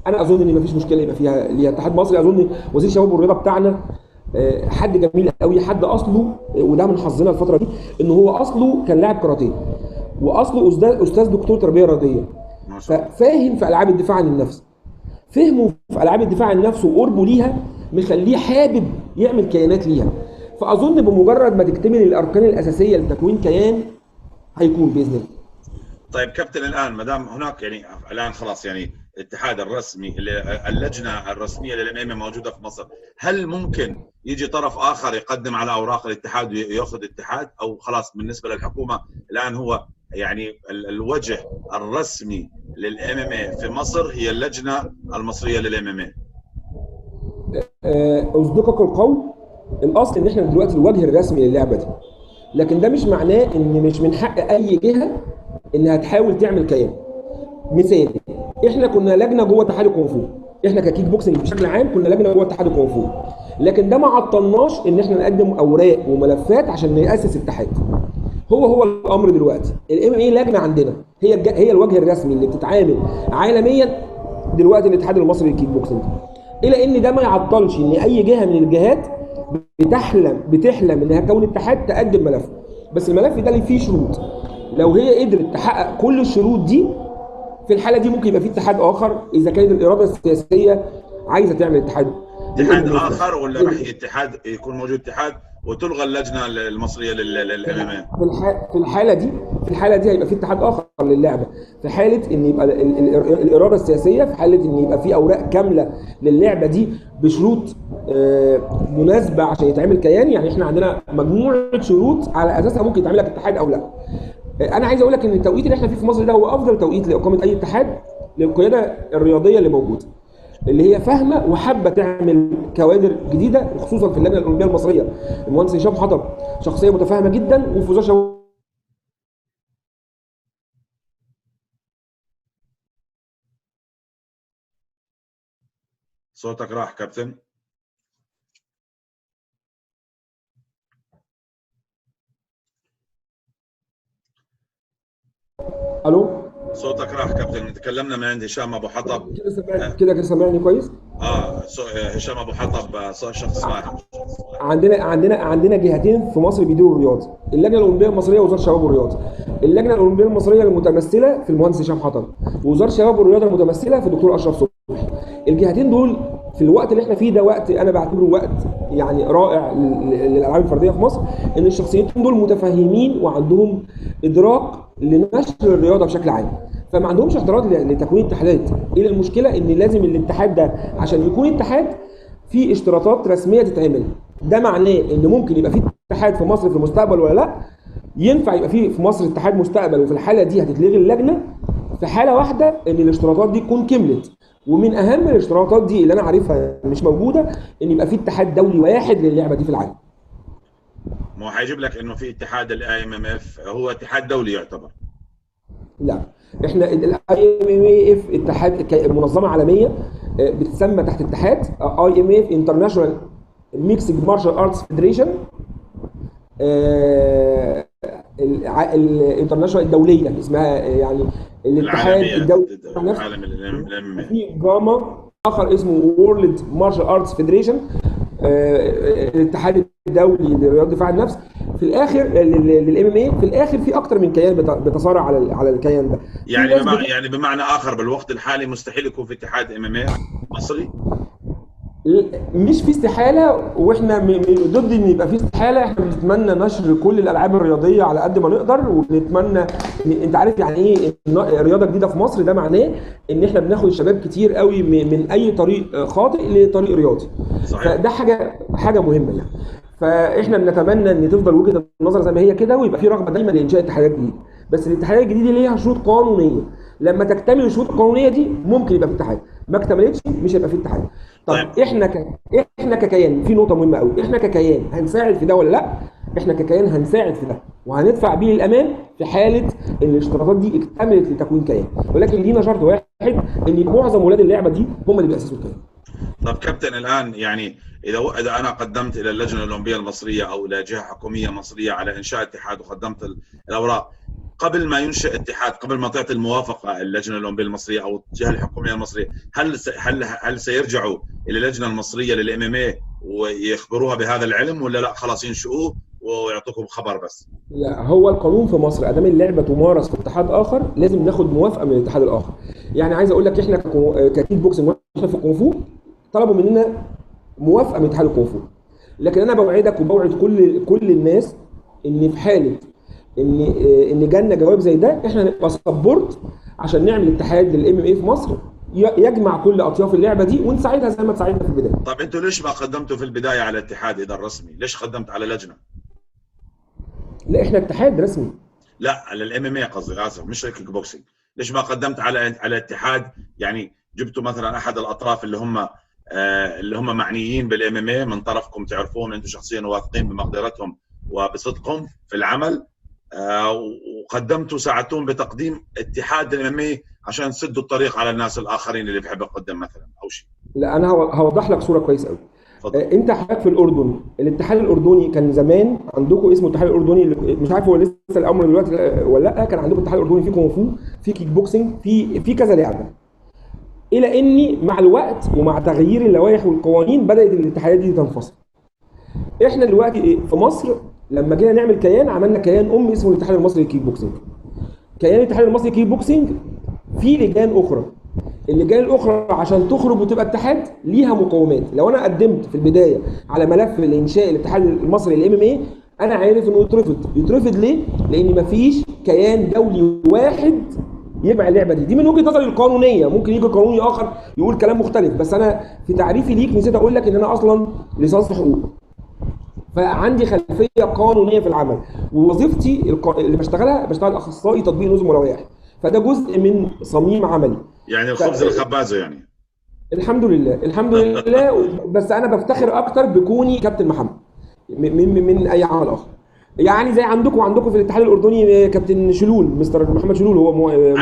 انا اظن ان مفيش مشكله يبقى فيها ليها اتحاد مصري. اظن وزير الشباب والرياضه بتاعنا حد جميل قوي، حد اصله وده من حظنا الفتره دي ان هو اصله كان لاعب كاراتيه، واصله استاذ دكتور تربيه رياضيه، ففاهم في العاب الدفاع عن النفس. فهمه في العاب الدفاع عن النفس وقربه ليها مخليه حابب يعمل كيانات ليها. فاظن بمجرد ما تكتمل الاركان الاساسيه لتكوين كيان هيكون باذن الله. طيب كابتن، الان ما دام هناك يعني الان خلاص يعني الاتحاد الرسمي، اللجنه الرسميه للام موجوده في مصر، هل ممكن يجي طرف اخر يقدم على اوراق الاتحاد وياخذ اتحاد، او خلاص بالنسبه للحكومه الان هو يعني الوجه الرسمي للام في مصر هي اللجنه المصريه للام؟ اصدقك القول، الاصل ان احنا دلوقتي الوجه الرسمي للعبه دي، لكن ده مش معناه ان مش من حق اي جهه انها تحاول تعمل كيان. مثال، احنا كنا لجنه جوه اتحاد الكونغ فو، احنا ككيك بوكسنج بشكل عام كنا لجنه جوه اتحاد الكونغ فو، لكن ده ما عطلناش ان احنا نقدم اوراق وملفات عشان ناسس اتحاد. هو الامر دلوقتي الام اي لجنه عندنا هي الوجه الرسمي اللي بتتعامل عالميا دلوقتي الاتحاد المصري للكيك بوكسنج، الى ان ده ما يعطلش ان اي جهه من الجهات بتحلم انها تكون اتحاد تقدم ملف. بس الملف ده اللي فيه شروط، لو هي قدرت تحقق كل الشروط دي في الحاله دي ممكن يبقى في اتحاد اخر اذا كانت الاراده السياسيه عايزه تعمل اتحاد اخر، ولا راح اتحاد يكون موجود اتحاد وتلغى اللجنه المصريه للام؟ في الحاله دي هيبقى في اتحاد اخر للعبه، في حاله ان يبقى الاراده السياسيه، في حاله ان يبقى في اوراق كامله للعبه دي بشروط مناسبه عشان يتعمل كيان. يعني احنا عندنا مجموعه شروط على اساسها ممكن يتعمل لك اتحاد او لا. انا عايز اقول لك ان التوقيت اللي احنا فيه في مصر ده هو افضل توقيت لاقامه اي اتحاد للقياده الرياضيه اللي موجوده، اللي هي فاهمه وحابه تعمل كوادر جديده، وخصوصا في اللجنه الاولمبيه المصريه. المهندس هشام حطب شخصيه متفاهمه جدا، وفي وزاره الشباب صوتك راح كابتن. الو، صوتك راح كابتن. تكلمنا من عند هشام ابو حطب كده سامعني كويس؟ هشام ابو حطب شخص فاهم. عندنا جهتين في مصر بيديروا الرياضه، اللجنه الاولمبيه المصريه ووزاره الشباب والرياضه. اللجنه الاولمبيه المصريه المتمثله في المهندس هشام حطب، ووزاره الشباب والرياضه المتمثله في الدكتور اشرف صبحي. الجهتين دول في الوقت اللي احنا فيه ده وقت انا بعتبره وقت يعني رائع للالعاب الفرديه في مصر، ان الشخصيتين دول متفاهمين وعندهم ادراك لنشر الرياضه بشكل عام، فما عندهمش اعتراض لتكوين اتحادات. ايه المشكله؟ ان لازم الاتحاد ده عشان يكون اتحاد في اشتراطات رسميه تتعمل. ده معناه ان ممكن يبقى في اتحاد في مصر في المستقبل ولا لا؟ ينفع يبقى في مصر اتحاد مستقبل، وفي الحاله دي هتتلغي اللجنه في حاله واحده ان الاشتراطات دي تكون كملت. ومن اهم الاشتراطات دي اللي انا عارفها مش موجوده ان يبقى في اتحاد دولي واحد للعبه دي في العالم. ما هو هيجيب لك انه في اتحاد الاي ام ام اف هو اتحاد دولي يعتبر. لا، احنا الاي ام اف اتحاد منظمه عالميه بتسمى تحت اتحاد اي ام اف انترناشونال ميكسد مارشال ارتس فيدريشن، الانترناشونال الدوليه اسمها يعني الاتحاد الدولي. في جاما اخر اسمه وورلد مارشال ارتس فيدريشن، الاتحاد الدولي لرياضه دفاع النفس. في الاخر للام ام اي في الاخر في اكتر من كيان بتصارع على الكيان ده. يعني بمعنى اخر بالوقت الحالي مستحيل يكون في اتحاد ام ام اي مصري؟ مش في استحاله، واحنا ضد ان يبقى في استحاله. احنا بنتمنى نشر كل الالعاب الرياضيه على قد ما نقدر، وبنتمنى انت عارف يعني ايه رياضه جديده في مصر؟ ده معناه ان احنا بناخد الشباب كتير قوي من اي طريق خاطئ لطريق رياضي. صحيح. فده حاجه مهمه يعني. فاحنا بنتمنى ان تفضل وجهه النظر زي ما هي كده، ويبقى في رغبه دايما لانشاء اتحادات جديده. بس الاتحادات الجديده ليها شروط قانونيه، لما تكتمل الشروط القانونيه دي ممكن يبقى في اتحاد، ما اكتملتش مش هيبقى في اتحاد. طب احنا ككيان في نقطه مهمه قوي، احنا ككيان هنساعد في ده ولا لا؟ احنا ككيان هنساعد في ده وهندفع بيه الامان في حاله ان الاشتراطات دي اكتملت لتكوين كيان، ولكن لينا شرط واحد، ان معظم ولاد اللعبه دي هم اللي بيأسسوا الكيان. طب كابتن الان يعني اذا انا قدمت الى اللجنه الاولمبيه المصريه او الى جهه حكوميه مصريه على انشاء اتحاد وقدمت الاوراق، قبل ما ينشئ اتحاد، قبل ما تعطي الموافقه اللجنه الاولمبيه المصريه او الجهه الحكوميه المصريه، هل سيرجعوا الى اللجنه المصريه للام ام اي ويخبروها بهذا العلم، ولا لا خلاص ينشئوه ويعطوكم خبر بس؟ لا، هو القانون في مصر ادام اللعبه تمارس في اتحاد اخر لازم ناخد موافقه من الاتحاد الاخر. يعني عايز اقول لك احنا ككيك بوكسنج واحنا في الكونغ فو طلبوا مننا موافقه من اتحاد الكونغ فو، لكن انا بوعدك وبوعد كل الناس ان في حاله ان جالنا جواب زي ده احنا نبقى سبورت عشان نعمل اتحاد للام ام اي في مصر يجمع كل اطياف اللعبه دي ونساعدها زي ما تساعدنا في البدايه. طب انتوا ليش ما قدمتوا في البدايه على اتحاد اذا رسمي؟ ليش قدمت على لجنه؟ لا، احنا اتحاد رسمي. لا، على الام ام اي قصدي، اسف، مش الكيك بوكسينج. ليش ما قدمت على اتحاد؟ يعني جبتوا مثلا احد الاطراف اللي هم معنيين بالام ام اي من طرفكم، تعرفون انتم شخصيا واثقين بمقدرتهم وبصدقهم في العمل، وقدمتوا ساعدتون بتقديم اتحاد الام ام اي عشان تسدوا الطريق على الناس الاخرين اللي بيحب يقدم مثلا او شيء. لا، انا هوضح لك صوره كويس قوي. انت حضرتك في الاردن، الاتحاد الاردني كان زمان عندكم اسمه الاتحاد الاردني، مش عارف هو لسه الامر دلوقتي ولا لا. كان عندكم الاتحاد الاردني فيه كونغ فو، فيه كيك بوكسنج، فيه كذا لعبه، الى اني مع الوقت ومع تغيير اللوائح والقوانين بدات الاتحادات دي تنفصل. احنا دلوقتي في مصر لما جينا نعمل كيان عملنا كيان اسمه الاتحاد المصري للكيك بوكسنج. كيان الاتحاد المصري للكيك بوكسنج فيه لجان اخرى، اللجان الاخرى عشان تخرج وتبقى اتحاد ليها مقومات. لو انا قدمت في البدايه على ملف لانشاء الاتحاد المصري للام ام اي انا عارف انه يترفض ليه؟ لان مفيش كيان دولي واحد يجمع اللعبه دي من وجهه نظري القانونيه. ممكن يجي قانوني اخر يقول كلام مختلف، بس انا في تعريفي ليك نسيت اقول لك ان انا اصلا ليسانس حقوق، فعندي خلفيه قانونيه في العمل، ووظيفتي اللي بشتغل اخصائي تطبيق نظم ولوائح، فده جزء من صميم عملي. يعني الخبز الخبازه يعني. الحمد لله بس انا بفتخر اكتر بكوني كابتن محمد من اي عمل اخر. يعني زي عندكم في الاتحاد الاردني كابتن شلول، مستر محمد شلول، هو محامي.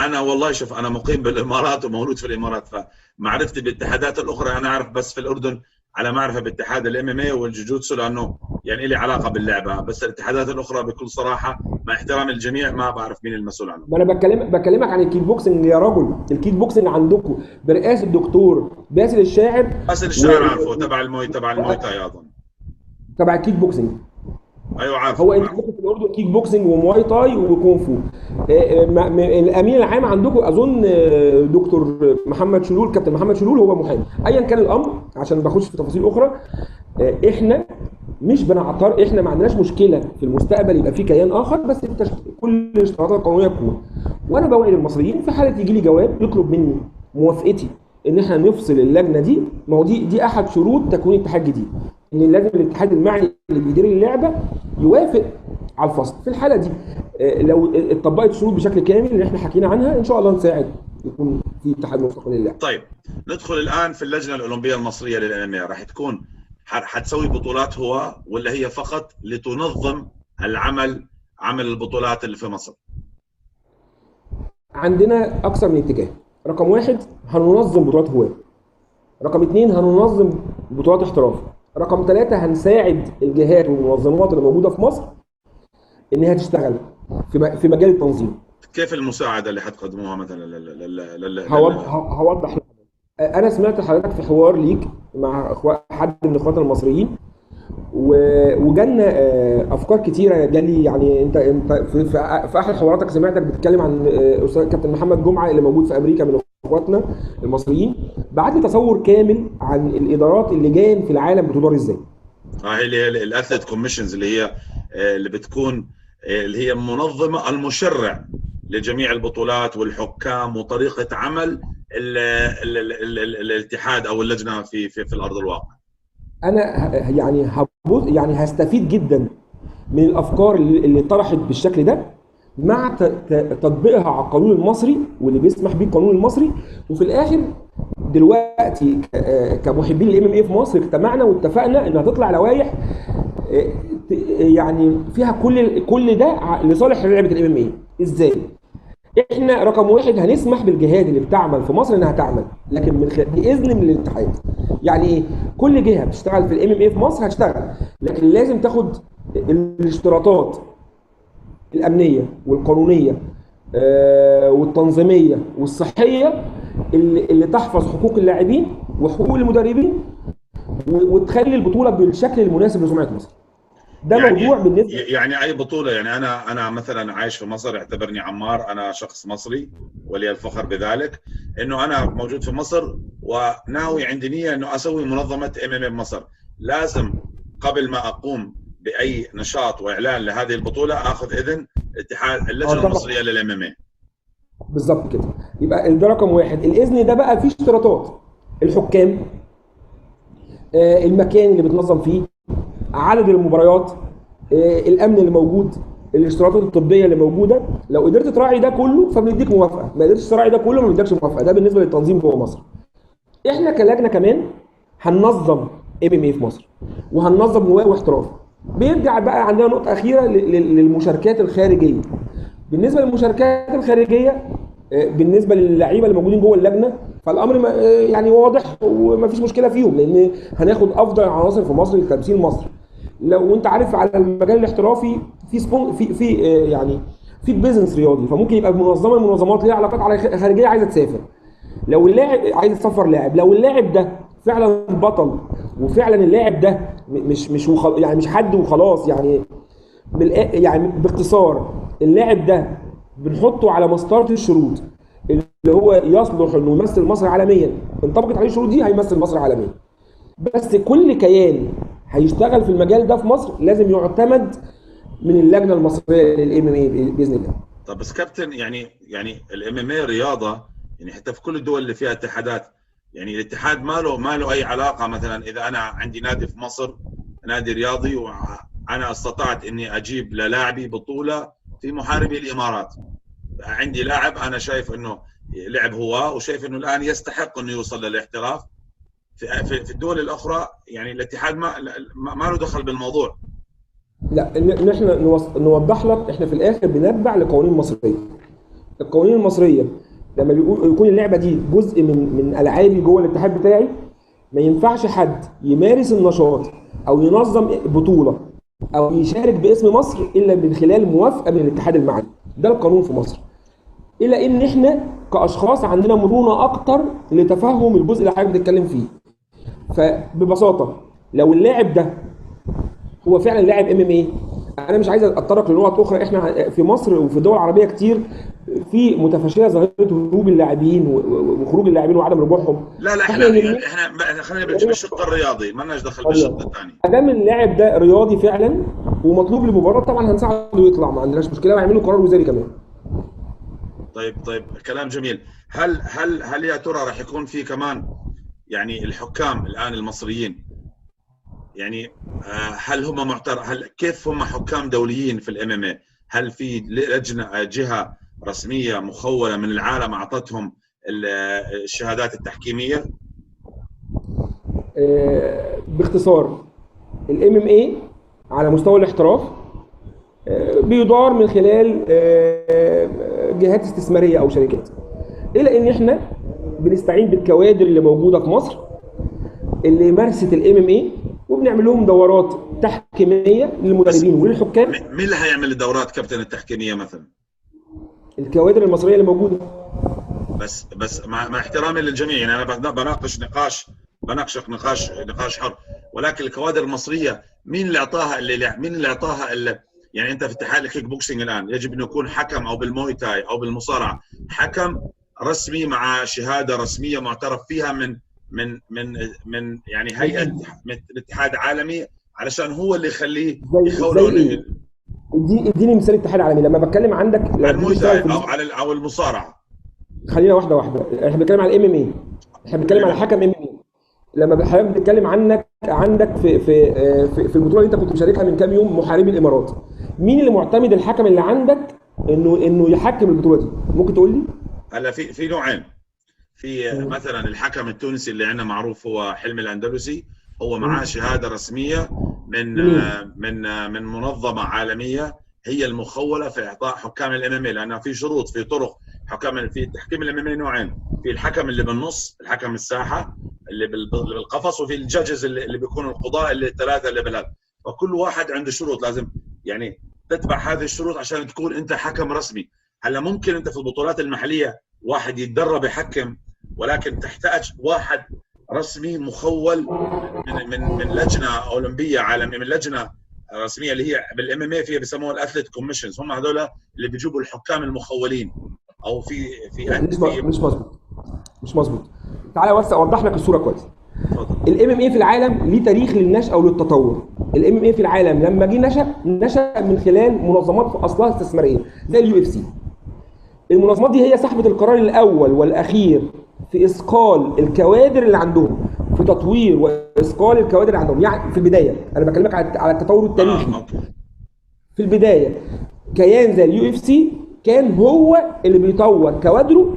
انا والله شوف، انا مقيم بالامارات ومولود في الامارات، فمعرفتي بالاتحادات الاخرى انا اعرف بس في الاردن على معرفه باتحاد الام ام اي والجوجوتسو، لانه يعني لي علاقه باللعبه، بس الاتحادات الاخرى بكل صراحه مع احترام الجميع ما بعرف مين المسؤول عنه. ما انا بكلمك عن الكيك بوكسنج يا رجل. الكيك بوكسنج عندكم برئاسه الدكتور باسل الشاعر. باسل الشاعر عارفه، تبع الموي تاي اظن. تبع الكيك بوكسنج. ايوه عارف. هو انت عندكم في الاردن كيك بوكسنج ومواي تاي وكونغ فو. الامين العام عندكم اظن دكتور محمد شلول، كابتن محمد شلول هو محامي. ايا كان الامر عشان بخش في تفاصيل اخرى، احنا مش بنعترض، احنا ما عندناش مشكله في المستقبل يبقى في كيان اخر، بس كل الاشتراطات القانونيه تكون. وانا بوعد المصريين في حاله يجي لي جواب يطلب مني موافقتي ان احنا نفصل اللجنه دي. ما هو دي احد شروط تكوين اتحاد جديد، ان لازم الاتحاد المعني اللي بيدير اللعبه يوافق على الفصل. في الحاله دي لو اتطبقت الشروط بشكل كامل اللي احنا حكينا عنها، ان شاء الله نساعد يكون في اتحاد مستقل للعبه. طيب ندخل الان في اللجنه الاولمبيه المصريه للام ام. راح تكون حتسوي بطولات هو، ولا هي فقط لتنظم عمل البطولات اللي في مصر؟ عندنا اكثر من اتجاه. رقم واحد هننظم بطولات هواه. رقم اثنين هننظم بطولات احتراف. رقم ثلاثة هنساعد الجهات والمنظمات اللي موجودة في مصر انها تشتغل في مجال التنظيم. كيف المساعدة اللي حتقدموها مثلا هوضح لك. انا سمعت حضرتك في حوار ليك مع حد من اخواتنا المصريين، وجالنا افكار كتيره. جالي يعني انت في احد حواراتك سمعتك بتتكلم عن استاذ كابتن محمد جمعه اللي موجود في امريكا من اخواتنا المصريين. بعت لي تصور كامل عن الادارات اللي جايه في العالم بتدار ازاي. اللي هي الاثليت كوميشنز، اللي بتكون اللي هي منظمه المشرع لجميع البطولات والحكام وطريقه عمل الاتحاد او اللجنه في الارض الواقع. انا يعني هستفيد جدا من الافكار اللي طرحت بالشكل ده مع تطبيقها على القانون المصري واللي بيسمح بيه القانون المصري. وفي الاخر دلوقتي كمحبين الام ام اي في مصر اجتمعنا واتفقنا ان هتطلع لوائح يعني فيها كل ده لصالح لعبه الام ام اي. ازاي؟ احنا رقم واحد هنسمح بالجهات اللي بتعمل في مصر انها تعمل، لكن باذن من الاتحاد. يعني ايه؟ كل جهه بتشتغل في الام ام اي في مصر هتشتغل، لكن لازم تاخد الاشتراطات الامنيه والقانونيه والتنظيميه والصحيه اللي تحفظ حقوق اللاعبين وحقوق المدربين وتخلي البطوله بالشكل المناسب لسمعه مصر. ده يعني موضوع بالنسبه يعني اي بطوله. يعني انا مثلا عايش في مصر، اعتبرني عمار، انا شخص مصري ولي الفخر بذلك انه انا موجود في مصر وناوي عندي نيه انه اسوي منظمه ام ام مصر. لازم قبل ما اقوم باي نشاط واعلان لهذه البطوله اخذ اذن اتحاد اللجنه المصريه للام ام. بالظبط كده. يبقى ده رقم واحد. الاذن ده بقى فيه اشتراطات: الحكام، المكان اللي بتنظم فيه، عدد المباريات، الامن اللي موجود، الاشتراطات الطبيه اللي موجوده. لو قدرت تراعي ده كله فبنديك موافقه، ما قدرتش تراعي ده كله ما بنديكش موافقه. ده بالنسبه للتنظيم جوه مصر. احنا كلجنه كمان هننظم ام ام اي في مصر وهننظم هواه واحتراف. بيرجع بقى عندنا نقطه اخيره للمشاركات الخارجيه. بالنسبه للمشاركات الخارجيه بالنسبه للعيبه اللي موجودين جوه اللجنه فالامر يعني واضح ومفيش مشكله فيهم، لان هناخد افضل عناصر في مصر لتمثيل مصر. لو انت عارف على المجال الاحترافي في يعني في بيزنس رياضي، فممكن يبقى منظمه من المنظمات ليها علاقات خارجيه عايزه تسافر. لو اللاعب عايز يسافر لاعب، لو اللاعب ده فعلا بطل وفعلا اللاعب ده يعني مش حد وخلاص، يعني باختصار اللاعب ده بنحطه على مسطره الشروط اللي هو يصلح انه يمثل مصر عالميا. انطبقت عليه الشروط دي هيمثل مصر عالميا. بس كل كيان هيشتغل في المجال ده في مصر لازم يعتمد من اللجنه المصريه للام ام اي باذن الله. طب بس كابتن، يعني الام ام اي رياضه، يعني حتى في كل الدول اللي فيها اتحادات، يعني الاتحاد ما له اي علاقه. مثلا اذا انا عندي نادي في مصر، نادي رياضي، وانا استطعت اني اجيب للاعبي بطوله في محاربي الامارات، عندي لاعب انا شايف انه لعب هو وشايف انه الان يستحق انه يوصل للاحتراف، في الدول الاخرى يعني الاتحاد ما له دخل بالموضوع. لا، ان احنا نوضح لك، احنا في الاخر بنتبع لقوانين مصريه. القوانين المصريه لما يكون اللعبه دي جزء من العابي جوه الاتحاد بتاعي، ما ينفعش حد يمارس النشاط او ينظم بطوله او يشارك باسم مصر الا من خلال موافقه من الاتحاد المعني. ده القانون في مصر. الا ان احنا كاشخاص عندنا مرونه اكتر لتفهم الجزء اللي حضرتك بتتكلم فيه. فببساطه لو اللاعب ده هو فعلا لاعب ام ام اي انا مش عايز اتطرق لنقط اخرى. احنا في مصر وفي الدول العربيه كتير في متفشيه ظاهره هروب اللاعبين وخروج اللاعبين وعدم رجوعهم. لا لا، فاحنا احنا خلينا بالشق الرياضي، ما لناش دخل بالشق الثاني. ما دام اللاعب ده رياضي فعلا ومطلوب للمباراه، طبعا هنساعده يطلع، ما عندناش مشكله، ويعملوا قرار وزاري كمان. طيب كلام جميل. هل يا ترى راح يكون في كمان يعني الحكام الان المصريين، يعني هل هم كيف هم حكام دوليين في الام ام اي؟ هل في لجنه جهه رسميه مخوله من العالم اعطتهم الشهادات التحكيميه؟ باختصار، الام ام اي على مستوى الاحتراف بيدار من خلال جهات استثماريه او شركات، الى ان احنا بنستعين بالكوادر اللي موجوده في مصر اللي مارست الام ام اي، وبنعمل لهم دورات تحكيميه للمدربين وللحكام. مين اللي هيعمل الدورات كابتن التحكيميه مثلا؟ الكوادر المصريه اللي موجوده. بس مع احترامي للجميع، يعني انا بناقشك نقاش حر، ولكن الكوادر المصريه مين اللي اعطاها يعني انت في اتحاد الكيك بوكسينج الان يجب انه يكون حكم، او بالموي تاي او بالمصارعه حكم رسمي مع شهاده رسميه معترف فيها من يعني هيئه من الاتحاد العالمي، علشان هو اللي يخليه يخوله. اديني مثال الاتحاد العالمي. لما بتكلم عندك على الموي تاي او المصارعه. خلينا واحده احنا بنتكلم على الام ام اي، احنا بنتكلم على حكم ام ام اي. لما حضرتك بتتكلم عندك في البطوله اللي انت كنت مشاركها من كام يوم، محاربي الامارات، مين اللي معتمد الحكم اللي عندك انه يحكم البطوله دي؟ ممكن تقول لي؟ هلا في نوعين. في مثلا الحكم التونسي اللي عندنا معروف هو حلمي الاندلسي، هو معاه شهاده رسميه من منظمه عالميه هي المخوله في اعطاء حكام الام ام اي، لانه في شروط، في طرق حكام في تحكيم الام ام اي نوعين، في الحكم اللي بالنص، الحكم الساحه اللي بالقفص، وفي الجاجز اللي بيكونوا القضاء اللي الثلاثه اللي بالهذا، فكل واحد عنده شروط لازم يعني تتبع هذه الشروط عشان تكون انت حكم رسمي. هلا ممكن انت في البطولات المحليه واحد يتدرب يحكم، ولكن تحتاج واحد رسمي مخول من لجنه اولمبيه عالميه، من لجنه رسميه اللي هي بالام ام اي فيها بيسموها الاثليت كوميشنز، هم هذول اللي بيجيبوا الحكام المخولين. او مش مظبوط. تعالى بس اوضح لك الصوره كويس. الام ام اي في العالم ليه تاريخ للنشأة وللتطور. الام ام اي في العالم لما جه نشأ من خلال منظمات في اصلها استثماريه زي اليو اف سي. المنظمات دي هي صاحبه القرار الاول والاخير في اثقال الكوادر اللي عندهم، في تطوير واثقال الكوادر اللي عندهم. يعني في البدايه انا بكلمك على التطور التاريخي. في البدايه كيان زي اليو اف سي كان هو اللي بيطور كوادره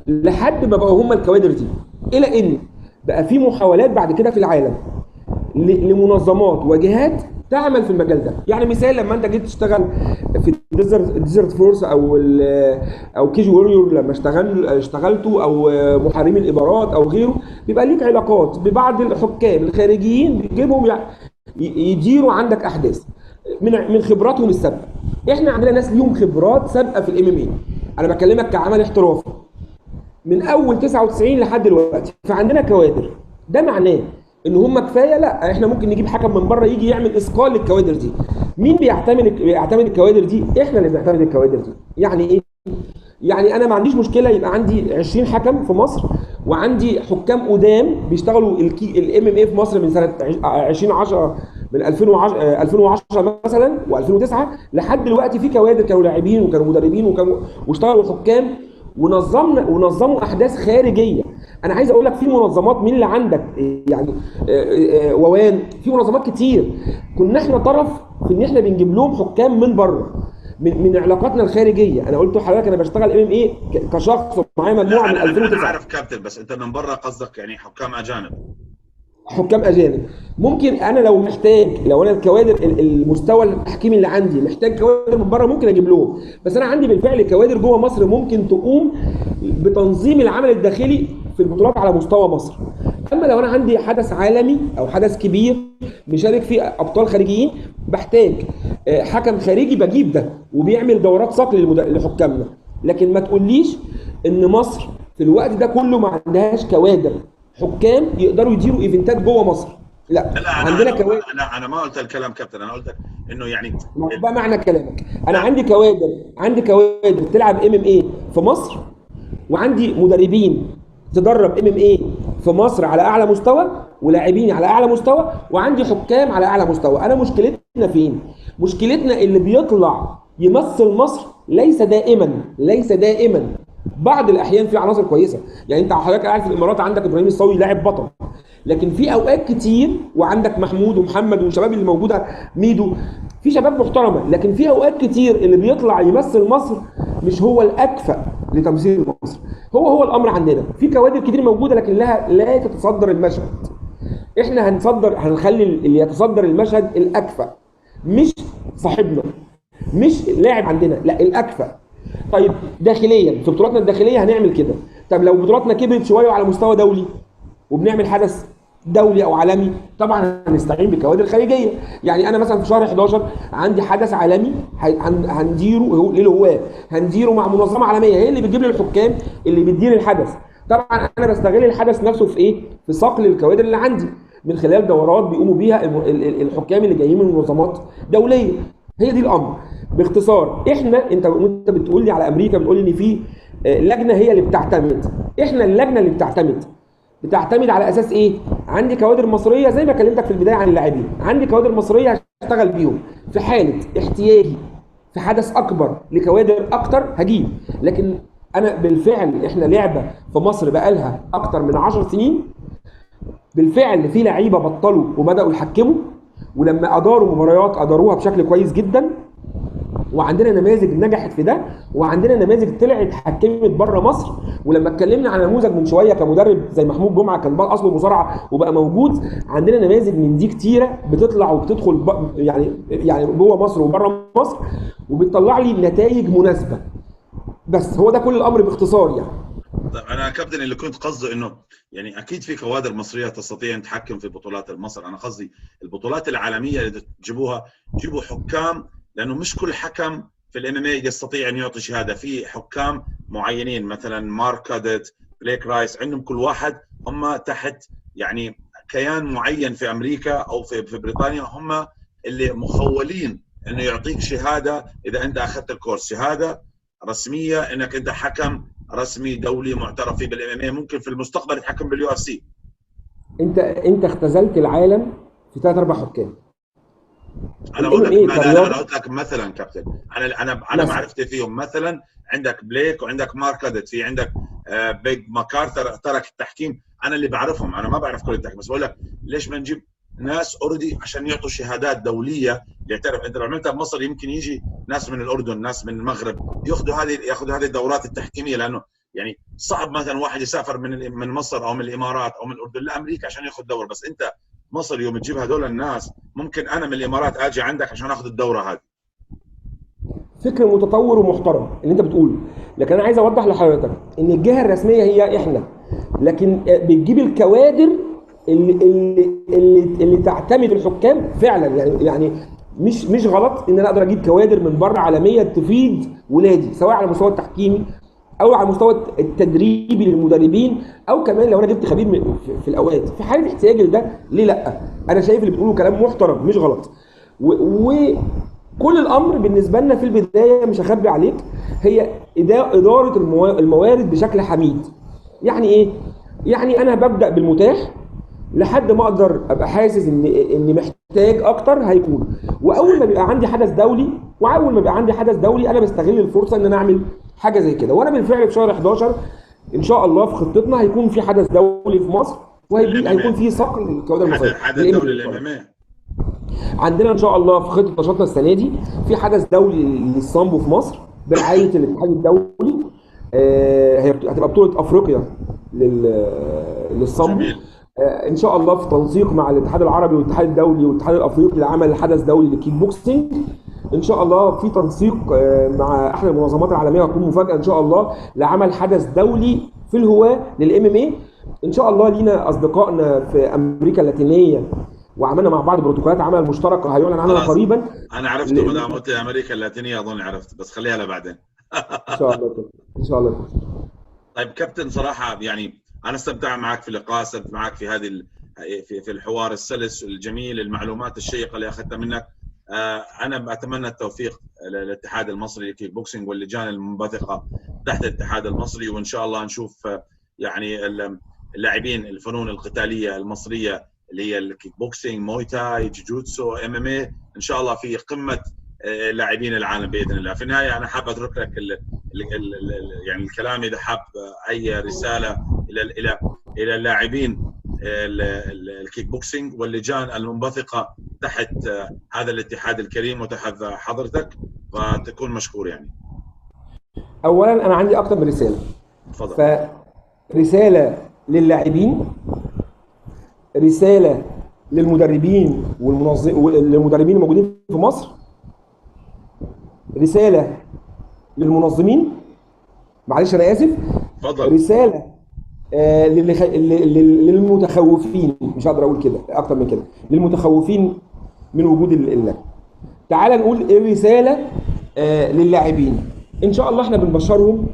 لحد ما بقوا هم الكوادر دي، الى ان بقى في محاولات بعد كده في العالم لمنظمات وجهات تعمل في المجال ده. يعني مثال، لما انت جيت تشتغل في ديزرت فورس او كيجي ووريور، لما اشتغلتوا، او محاربين الامارات او غيره، بيبقى ليك علاقات ببعض الحكام الخارجيين بيجيبهم يديروا عندك احداث من خبراتهم السابقه. احنا عندنا ناس ليهم خبرات سابقه في الام ام اي، انا بكلمك كعمل احترافي من اول 99 لحد دلوقتي، فعندنا كوادر. ده معناه ان هم كفايه؟ لا، احنا ممكن نجيب حكم من بره يجي يعمل اثقال للكوادر دي. مين بيعتمد الكوادر دي؟ احنا اللي بنعتمد الكوادر دي. يعني ايه؟ يعني انا ما عنديش مشكله يبقى عندي 20 حكم في مصر، وعندي حكام قدام بيشتغلوا الام ام اي في مصر من سنه 2010، من 2010 مثلا و2009 لحد دلوقتي. في كوادر كانوا لاعبين وكانوا مدربين واشتغلوا حكام، ونظموا احداث خارجيه. انا عايز اقول لك في منظمات من اللي عندك، يعني ووان، في منظمات كتير كنا احنا طرف في ان احنا بنجيب لهم حكام من بره من علاقاتنا الخارجيه. انا قلت لحضرتك انا بشتغل ام ام اي كشخص ومعايا مجموعه من 2009. انا عارف كابتن، بس انت من بره قصدك يعني حكام اجانب. حكام اجانب ممكن انا لو محتاج، لو انا الكوادر المستوى التحكيمي اللي عندي محتاج كوادر من بره ممكن اجيب لهم، بس انا عندي بالفعل كوادر جوه مصر ممكن تقوم بتنظيم العمل الداخلي في البطولات على مستوى مصر. اما لو انا عندي حدث عالمي او حدث كبير بيشارك فيه ابطال خارجيين، بحتاج حكم خارجي بجيب ده وبيعمل دورات صقل لحكامنا. لكن ما تقوليش ان مصر في الوقت ده كله ما عندهاش كوادر حكام يقدروا يديروا ايفنتات جوه مصر. لا لا عندنا كوادر. انا ما قلت الكلام كابتن، انا قلت انه يعني ده معنى كلامك. انا عندي كوادر تلعب MMA في مصر، وعندي مدربين تدرب MMA في مصر على اعلى مستوى، ولاعبين على اعلى مستوى، وعندي حكام على اعلى مستوى. انا مشكلتنا فين؟ مشكلتنا اللي بيطلع يمثل مصر ليس دائما، بعض الاحيان في عناصر كويسه. يعني انت حضرتك قاعد في الامارات عندك ابراهيم الصاوي لاعب بطل، لكن في اوقات كتير، وعندك محمود ومحمد والشباب اللي موجوده، ميدو، في شباب محترمه، لكن في اوقات كتير اللي بيطلع يمثل مصر مش هو الاكفأ لتمثيل مصر. هو الامر عندنا في كوادر كتير موجوده، لكن لا تتصدر المشهد. احنا هنخلي اللي يتصدر المشهد الاكفأ، مش صاحبنا، مش لاعب عندنا، لا الاكفأ. طيب داخليا في بطولاتنا الداخليه هنعمل كده. طب لو بطولاتنا كبرت شويه وعلى مستوى دولي، وبنعمل حدث دولي او عالمي، طبعا هنستعين بكوادر خارجيه. يعني انا مثلا في شهر 11 عندي حدث عالمي هنديره للهواه، هنديره مع منظمه عالميه هي اللي بتجيب لي الحكام اللي بتدير الحدث. طبعا انا بستغل الحدث نفسه في ايه؟ في صقل الكوادر اللي عندي من خلال دورات بيقوموا بيها الحكام اللي جايين من منظمات دوليه. هي دي الامر باختصار. انت بتقول لي على امريكا، بتقول لي ان في لجنه هي اللي بتعتمد. احنا اللجنه اللي بتعتمد على اساس ايه؟ عندي كوادر مصريه زي ما كلمتك في البدايه عن اللاعبين، عندي كوادر مصريه هشتغل بيهم في حاله احتياجي في حدث اكبر لكوادر اكتر هجيب. لكن انا بالفعل احنا لعبه في مصر بقالها اكتر من 10 سنين، بالفعل في لعيبه بطلوا وبداوا يحكموا، ولما اداروا مباريات اداروها بشكل كويس جدا، وعندنا نماذج نجحت في ده، وعندنا نماذج طلعت حكمت بره مصر. ولما اتكلمنا عن نموذج من شويه كمدرب زي محمود جمعه كان بقى اصله مصارعه وبقى موجود، عندنا نماذج من دي كتيره بتطلع وبتدخل يعني جوه مصر وبره مصر، وبتطلع لي نتائج مناسبه. بس هو ده كل الامر باختصار يعني. طيب انا كابتن اللي كنت قصده انه يعني اكيد في كوادر مصريه تستطيع ان تحكم في بطولات مصر. انا قصدي البطولات العالميه اللي تجيبوها، جيبوا حكام، لانه مش كل حكم في MMA يستطيع ان يعطي شهاده. في حكام معينين مثلا مارك كادت، بليك رايس، عندهم كل واحد هم تحت يعني كيان معين في امريكا او في بريطانيا، هم اللي مخولين انه يعطيك شهاده اذا انت اخذت الكورس، شهاده رسميه انك انت حكم رسمي دولي معترف فيه بالMMA، ممكن في المستقبل يتحكم بالUFC. انت اختزلت العالم في 3-4 حكام. انا اقول لك انا قلت لك مثلا كابتن، انا معرفتي فيهم مثلا عندك بليك وعندك مارك كادت، في عندك بيج ماكارثر ترك التحكيم. انا اللي بعرفهم، انا ما بعرف كل التحكيم، بس بقول لك ليش ما نجيب ناس اوريدي عشان يعطوا شهادات دوليه يعترف. انت لو عملتها بمصر يمكن يجي ناس من الاردن، ناس من المغرب ياخذوا هذه الدورات التحكيميه، لانه يعني صعب مثلا واحد يسافر من مصر او من الامارات او من الاردن لامريكا عشان ياخذ دوره. بس انت مصر يوم تجيب هذول الناس، ممكن انا من الامارات اجي عندك عشان اخذ الدوره هذه. فكر متطور ومحترم اللي انت بتقوله، لكن انا عايز اوضح لحضرتك ان الجهه الرسميه هي احنا، لكن بتجيب الكوادر اللي تعتمد الحكام فعلا. يعني مش غلط ان انا اقدر اجيب كوادر من بره عالميه تفيد ولادي، سواء على المستوى التحكيمي او على المستوى التدريبي للمدربين، او كمان لو انا جبت خبير في الاوقات في حاله احتياج لده، ليه لا؟ انا شايف اللي بتقوله كلام محترم مش غلط. وكل الامر بالنسبه لنا في البدايه مش هخبي عليك هي اداره الموارد بشكل حميد. يعني ايه؟ يعني انا ببدا بالمتاح لحد ما اقدر ابقى حاسس اني محتاج اكتر هيكون. واول ما بيبقى عندي حدث دولي انا بستغل الفرصه ان انا اعمل حاجه زي كده. وانا بالفعل في شهر 11 ان شاء الله في خطتنا هيكون في حدث دولي في مصر، وهيكون في صقل للكوادر المصريه. حدث دولي للMMA عندنا ان شاء الله في خطه نشاطنا السنه دي في حدث دولي للسامبو في مصر برعايه الاتحاد الدولي. هتبقى بطوله افريقيا للسامبو ان شاء الله في تنسيق مع الاتحاد العربي والاتحاد الدولي والاتحاد الافريقي لعمل حدث دولي للكيك بوكسينج. ان شاء الله في تنسيق مع احد المنظمات العالميه، وهتكون مفاجاه ان شاء الله لعمل حدث دولي في الهواه للMMA. ان شاء الله لينا اصدقائنا في امريكا اللاتينيه وعملنا مع بعض بروتوكولات عمل مشتركه هيعلن عنها قريبا. انا عرفته ما دام قلت امريكا اللاتينيه اظن عرفت، بس خليها لبعدين. ان شاء الله ان شاء الله. طيب كابتن، صراحه يعني انا استمتعت معك في اللقاء، استمتعت معك في هذه في الحوار السلس الجميل، المعلومات الشيقه اللي اخذتها منك. انا اتمنى التوفيق للاتحاد المصري للكيك بوكسينج واللجان المنبثقه تحت الاتحاد المصري، وان شاء الله نشوف يعني اللاعبين الفنون القتاليه المصريه اللي هي الكيك بوكسينج، موي تاي، جوجوتسو، MMA، ان شاء الله في قمه لاعبين العالم باذن الله. في النهايه انا حاب اترك لك يعني الكلام، اذا حاب اي رساله الى اللاعبين الكيك بوكسينج واللجان المنبثقه تحت هذا الاتحاد الكريم وتحت حضرتك، فتكون مشكور يعني. اولا انا عندي اكتر من رساله. تفضل. فرساله للاعبين، رساله للمدربين والمدربين الموجودين في مصر، رساله للمنظمين، معلش انا اسف، تفضل. رساله للمتخوفين، مش هقدر اقول كده اكتر من كده، للمتخوفين من وجود اللجنه. تعال نقول الرساله للاعبين. ان شاء الله احنا بنبشرهم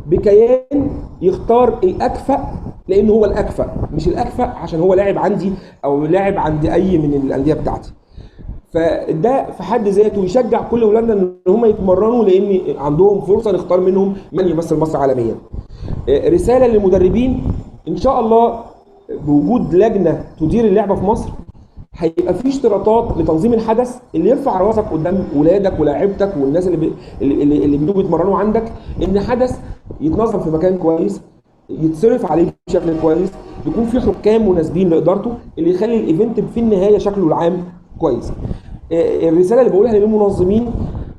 بكيان يختار الاكفأ، لان هو الاكفأ، مش الاكفأ عشان هو لاعب عندي او لاعب عند اي من الانديه بتاعتي. فده في حد ذاته يشجع كل اولادنا ان هم يتمرنوا، لان عندهم فرصه نختار منهم من يمثل مصر عالميا. رساله للمدربين، ان شاء الله بوجود لجنه تدير اللعبه في مصر هيبقى في اشتراطات لتنظيم الحدث اللي يرفع راسك قدام ولادك ولاعيبتك والناس اللي بيجوا يتمرنوا عندك، ان حدث يتنظم في مكان كويس، يتصرف عليه بشكل كويس، يكون في حكام مناسبين لادارته، اللي يخلي الايفنت في النهايه شكله العام كويس. الرساله اللي بقولها للمنظمين،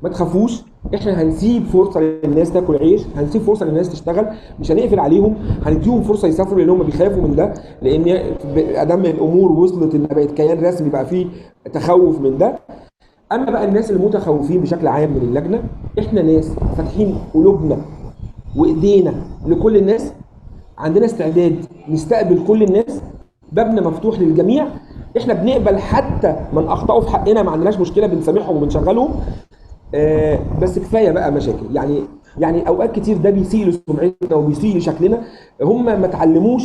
ما تخافوش، احنا هنسيب فرصه للناس تاكل عيش، هنسيب فرصه للناس تشتغل، مش هنقفل عليهم، هنديهم فرصه يسافروا لان هم بيخافوا من ده، لان ادام الامور وصلت ان بقت كيان رسمي بقى فيه تخوف من ده. اما بقى الناس المتخوفين بشكل عام من اللجنه، احنا ناس فاتحين قلوبنا وايدينا لكل الناس، عندنا استعداد نستقبل كل الناس، بابنا مفتوح للجميع، احنا بنقبل حتى من اخطاوا في حقنا، ما عندناش مشكله، بنسامحهم وبنشغلهم. بس كفايه بقى مشاكل، يعني اوقات كتير ده بيسيء لسمعتنا وبيسيء لشكلنا. هم ما اتعلموش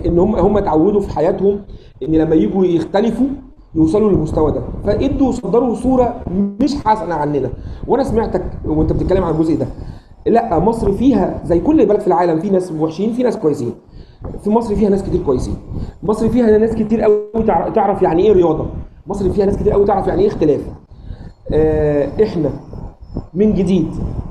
ان هم اتعودوا في حياتهم ان لما يجوا يختلفوا يوصلوا للمستوى ده، فادوا صدروا صوره مش حسنه عننا. وانا سمعتك وانت بتتكلم عن الجزء ده. لا، مصر فيها زي كل بلد في العالم، في ناس وحشين، في ناس كويسين. في مصر فيها ناس كتير كويسين، مصر فيها ناس كتير قوي تعرف يعني ايه رياضه، مصر فيها ناس كتير قوي تعرف يعني ايه اختلاف. احنا من جديد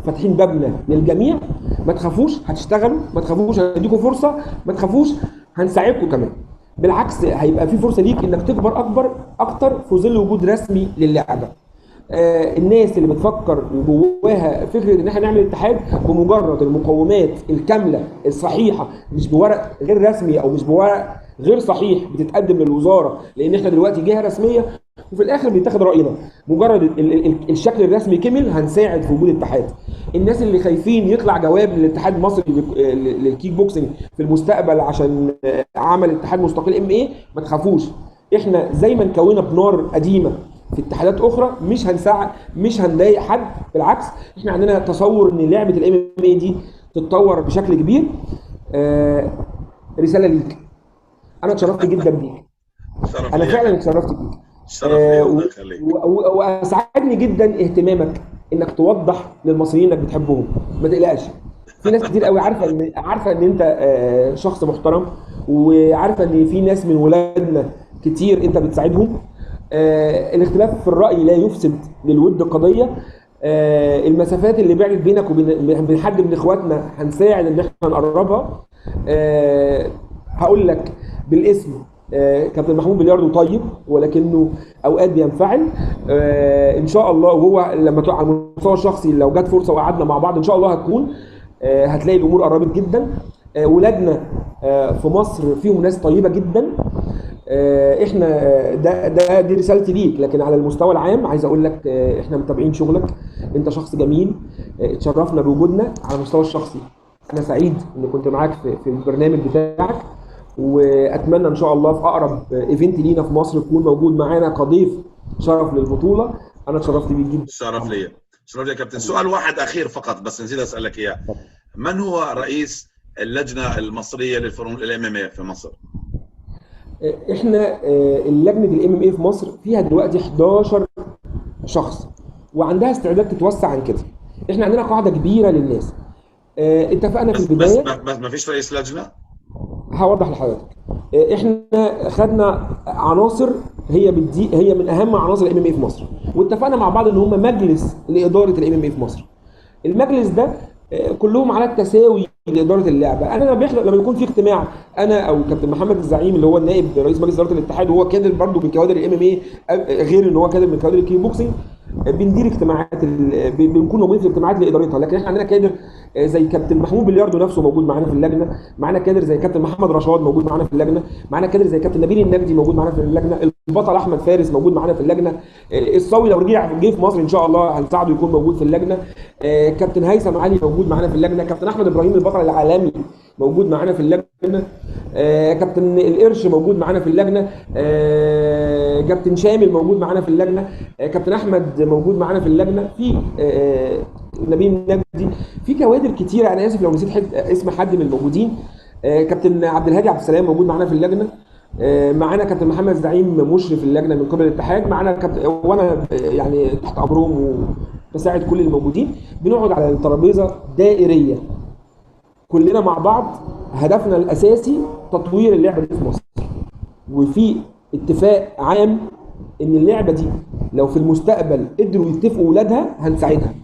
فاتحين بابنا للجميع، ما تخافوش، هتشتغلوا، ما تخافوش، هنديكم فرصه، ما تخافوش، هنساعدكم كمان. بالعكس هيبقى في فرصه ليك انك تكبر اكتر في ظل وجود رسمي للعبه. الناس اللي بتفكر جواها فكره ان احنا نعمل اتحاد بمجرد المقومات الكامله الصحيحه، مش بورق غير رسمي او مش بورق غير صحيح بتتقدم للوزاره، لان احنا دلوقتي جهه رسميه وفي الاخر بيتاخد راينا، مجرد الشكل الرسمي كمل هنساعد في وجود اتحاد. الناس اللي خايفين يطلع جواب للاتحاد المصري للكيك بوكسنج في المستقبل عشان عمل اتحاد مستقل MMA، ما تخافوش، احنا زي ما نكونا بنار قديمه في اتحادات اخرى مش هنضايق حد، بالعكس احنا عندنا تصور ان لعبه MMA دي تتطور بشكل كبير. رساله ليك، انا اتشرفت جدا بيك، انا فعلا اتشرفت بيك، واسعدني جدا اهتمامك انك توضح للمصريين انك بتحبهم، ما تقلقش. في ناس كتير قوي عارفه ان انت شخص محترم، وعارفه ان في ناس من ولادنا كتير انت بتساعدهم. الاختلاف في الراي لا يفسد للود قضيه. المسافات اللي بعدت بينك وبين حد من اخواتنا هنساعد ان احنا نقربها. هقول لك بالاسم، كابتن محمود بلياردو طيب ولكنه اوقات بينفعل. ان شاء الله، وهو لما على المستوى الشخصي لو جت فرصه وقعدنا مع بعض ان شاء الله هتكون هتلاقي الامور قربت جدا. ولادنا في مصر فيهم ناس طيبه جدا. احنا دي رسالتي ليك، لكن على المستوى العام عايز اقول لك احنا متابعين شغلك، انت شخص جميل، اتشرفنا بوجودنا. على المستوى الشخصي انا سعيد ان كنت معاك في البرنامج بتاعك، واتمنى ان شاء الله في اقرب ايفنت لينا في مصر تكون موجود معانا كضيف شرف للبطوله. انا اتشرفت بيك جدا. شرف ليا يا كابتن. سؤال واحد اخير فقط بس نسيت اسالك اياه، من هو رئيس اللجنه المصريه للفنون الMMA في مصر؟ احنا اللجنه الام ام اي في مصر فيها دلوقتي 11 شخص، وعندها استعداد تتوسع عن كده. احنا عندنا قاعده كبيره للناس. اتفقنا في بس البدايه. ما فيش رئيس لجنه؟ هوضح لحضرتك. احنا خدنا عناصر هي من اهم عناصر الام ام اي في مصر، واتفقنا مع بعض ان هم مجلس لاداره الام ام اي في مصر. المجلس ده كلهم على التساوي لاداره اللعبه. انا لما يكون في اجتماع، انا او كابتن محمد الزعيم اللي هو النائب رئيس مجلس اداره الاتحاد، وهو كادر برضه من كوادر الام ام اي، غير ان هو كادر من كوادر الكيك بوكسنج، بندير اجتماعات بنكون موجودين في الاجتماعات لادارتها. لكن احنا عندنا كادر زي كابتن محمود بلياردو نفسه موجود معانا في اللجنه، معانا كادر زي كابتن محمد رشاد موجود معانا في اللجنه، معانا كادر زي كابتن نبيل النجدي موجود معانا في اللجنه، البطل احمد فارس موجود معانا في اللجنه، الصاوي لو جه في مصر ان شاء الله هنساعده يكون موجود في اللجنه، كابتن هيثم علي موجود معانا في اللجنه، كابتن احمد ابراهيم البطل العالمي موجود معانا في اللجنه، كابتن القرش موجود معانا في اللجنه، كابتن شامل موجود معانا في اللجنه، كابتن احمد موجود معانا في اللجنه، في نبيل النجدي، في كوادر كتيره. انا اسف لو نسيت اسم حد من الموجودين. كابتن عبد الهادي عبد السلام موجود معانا في اللجنه، معانا كابتن محمد زعيم مشرف اللجنه من قبل الاتحاد، معانا كابتن وانا يعني تحت امرهم وبساعد كل الموجودين. بنقعد على الترابيزه دائريه كلنا مع بعض، هدفنا الاساسي تطوير اللعبه دي في مصر، وفي اتفاق عام ان اللعبه دي لو في المستقبل قدروا يتفقوا ولادها هنساعدها.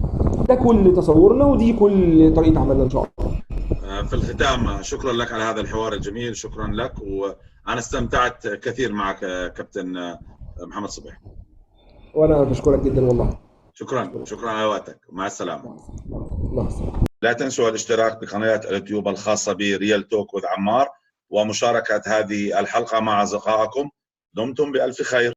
ده كل تصورنا ودي كل طريقه عملنا ان شاء الله. في الختام، شكرا لك على هذا الحوار الجميل، شكرا لك، وانا استمتعت كثير معك كابتن محمد صبيح. وانا بشكرك جدا والله. شكرا على وقتك، مع السلامه. مع السلامه. لا تنسوا الاشتراك بقناه اليوتيوب الخاصه بريال توك وذ عمار، ومشاركه هذه الحلقه مع اصدقائكم. دمتم بألف خير.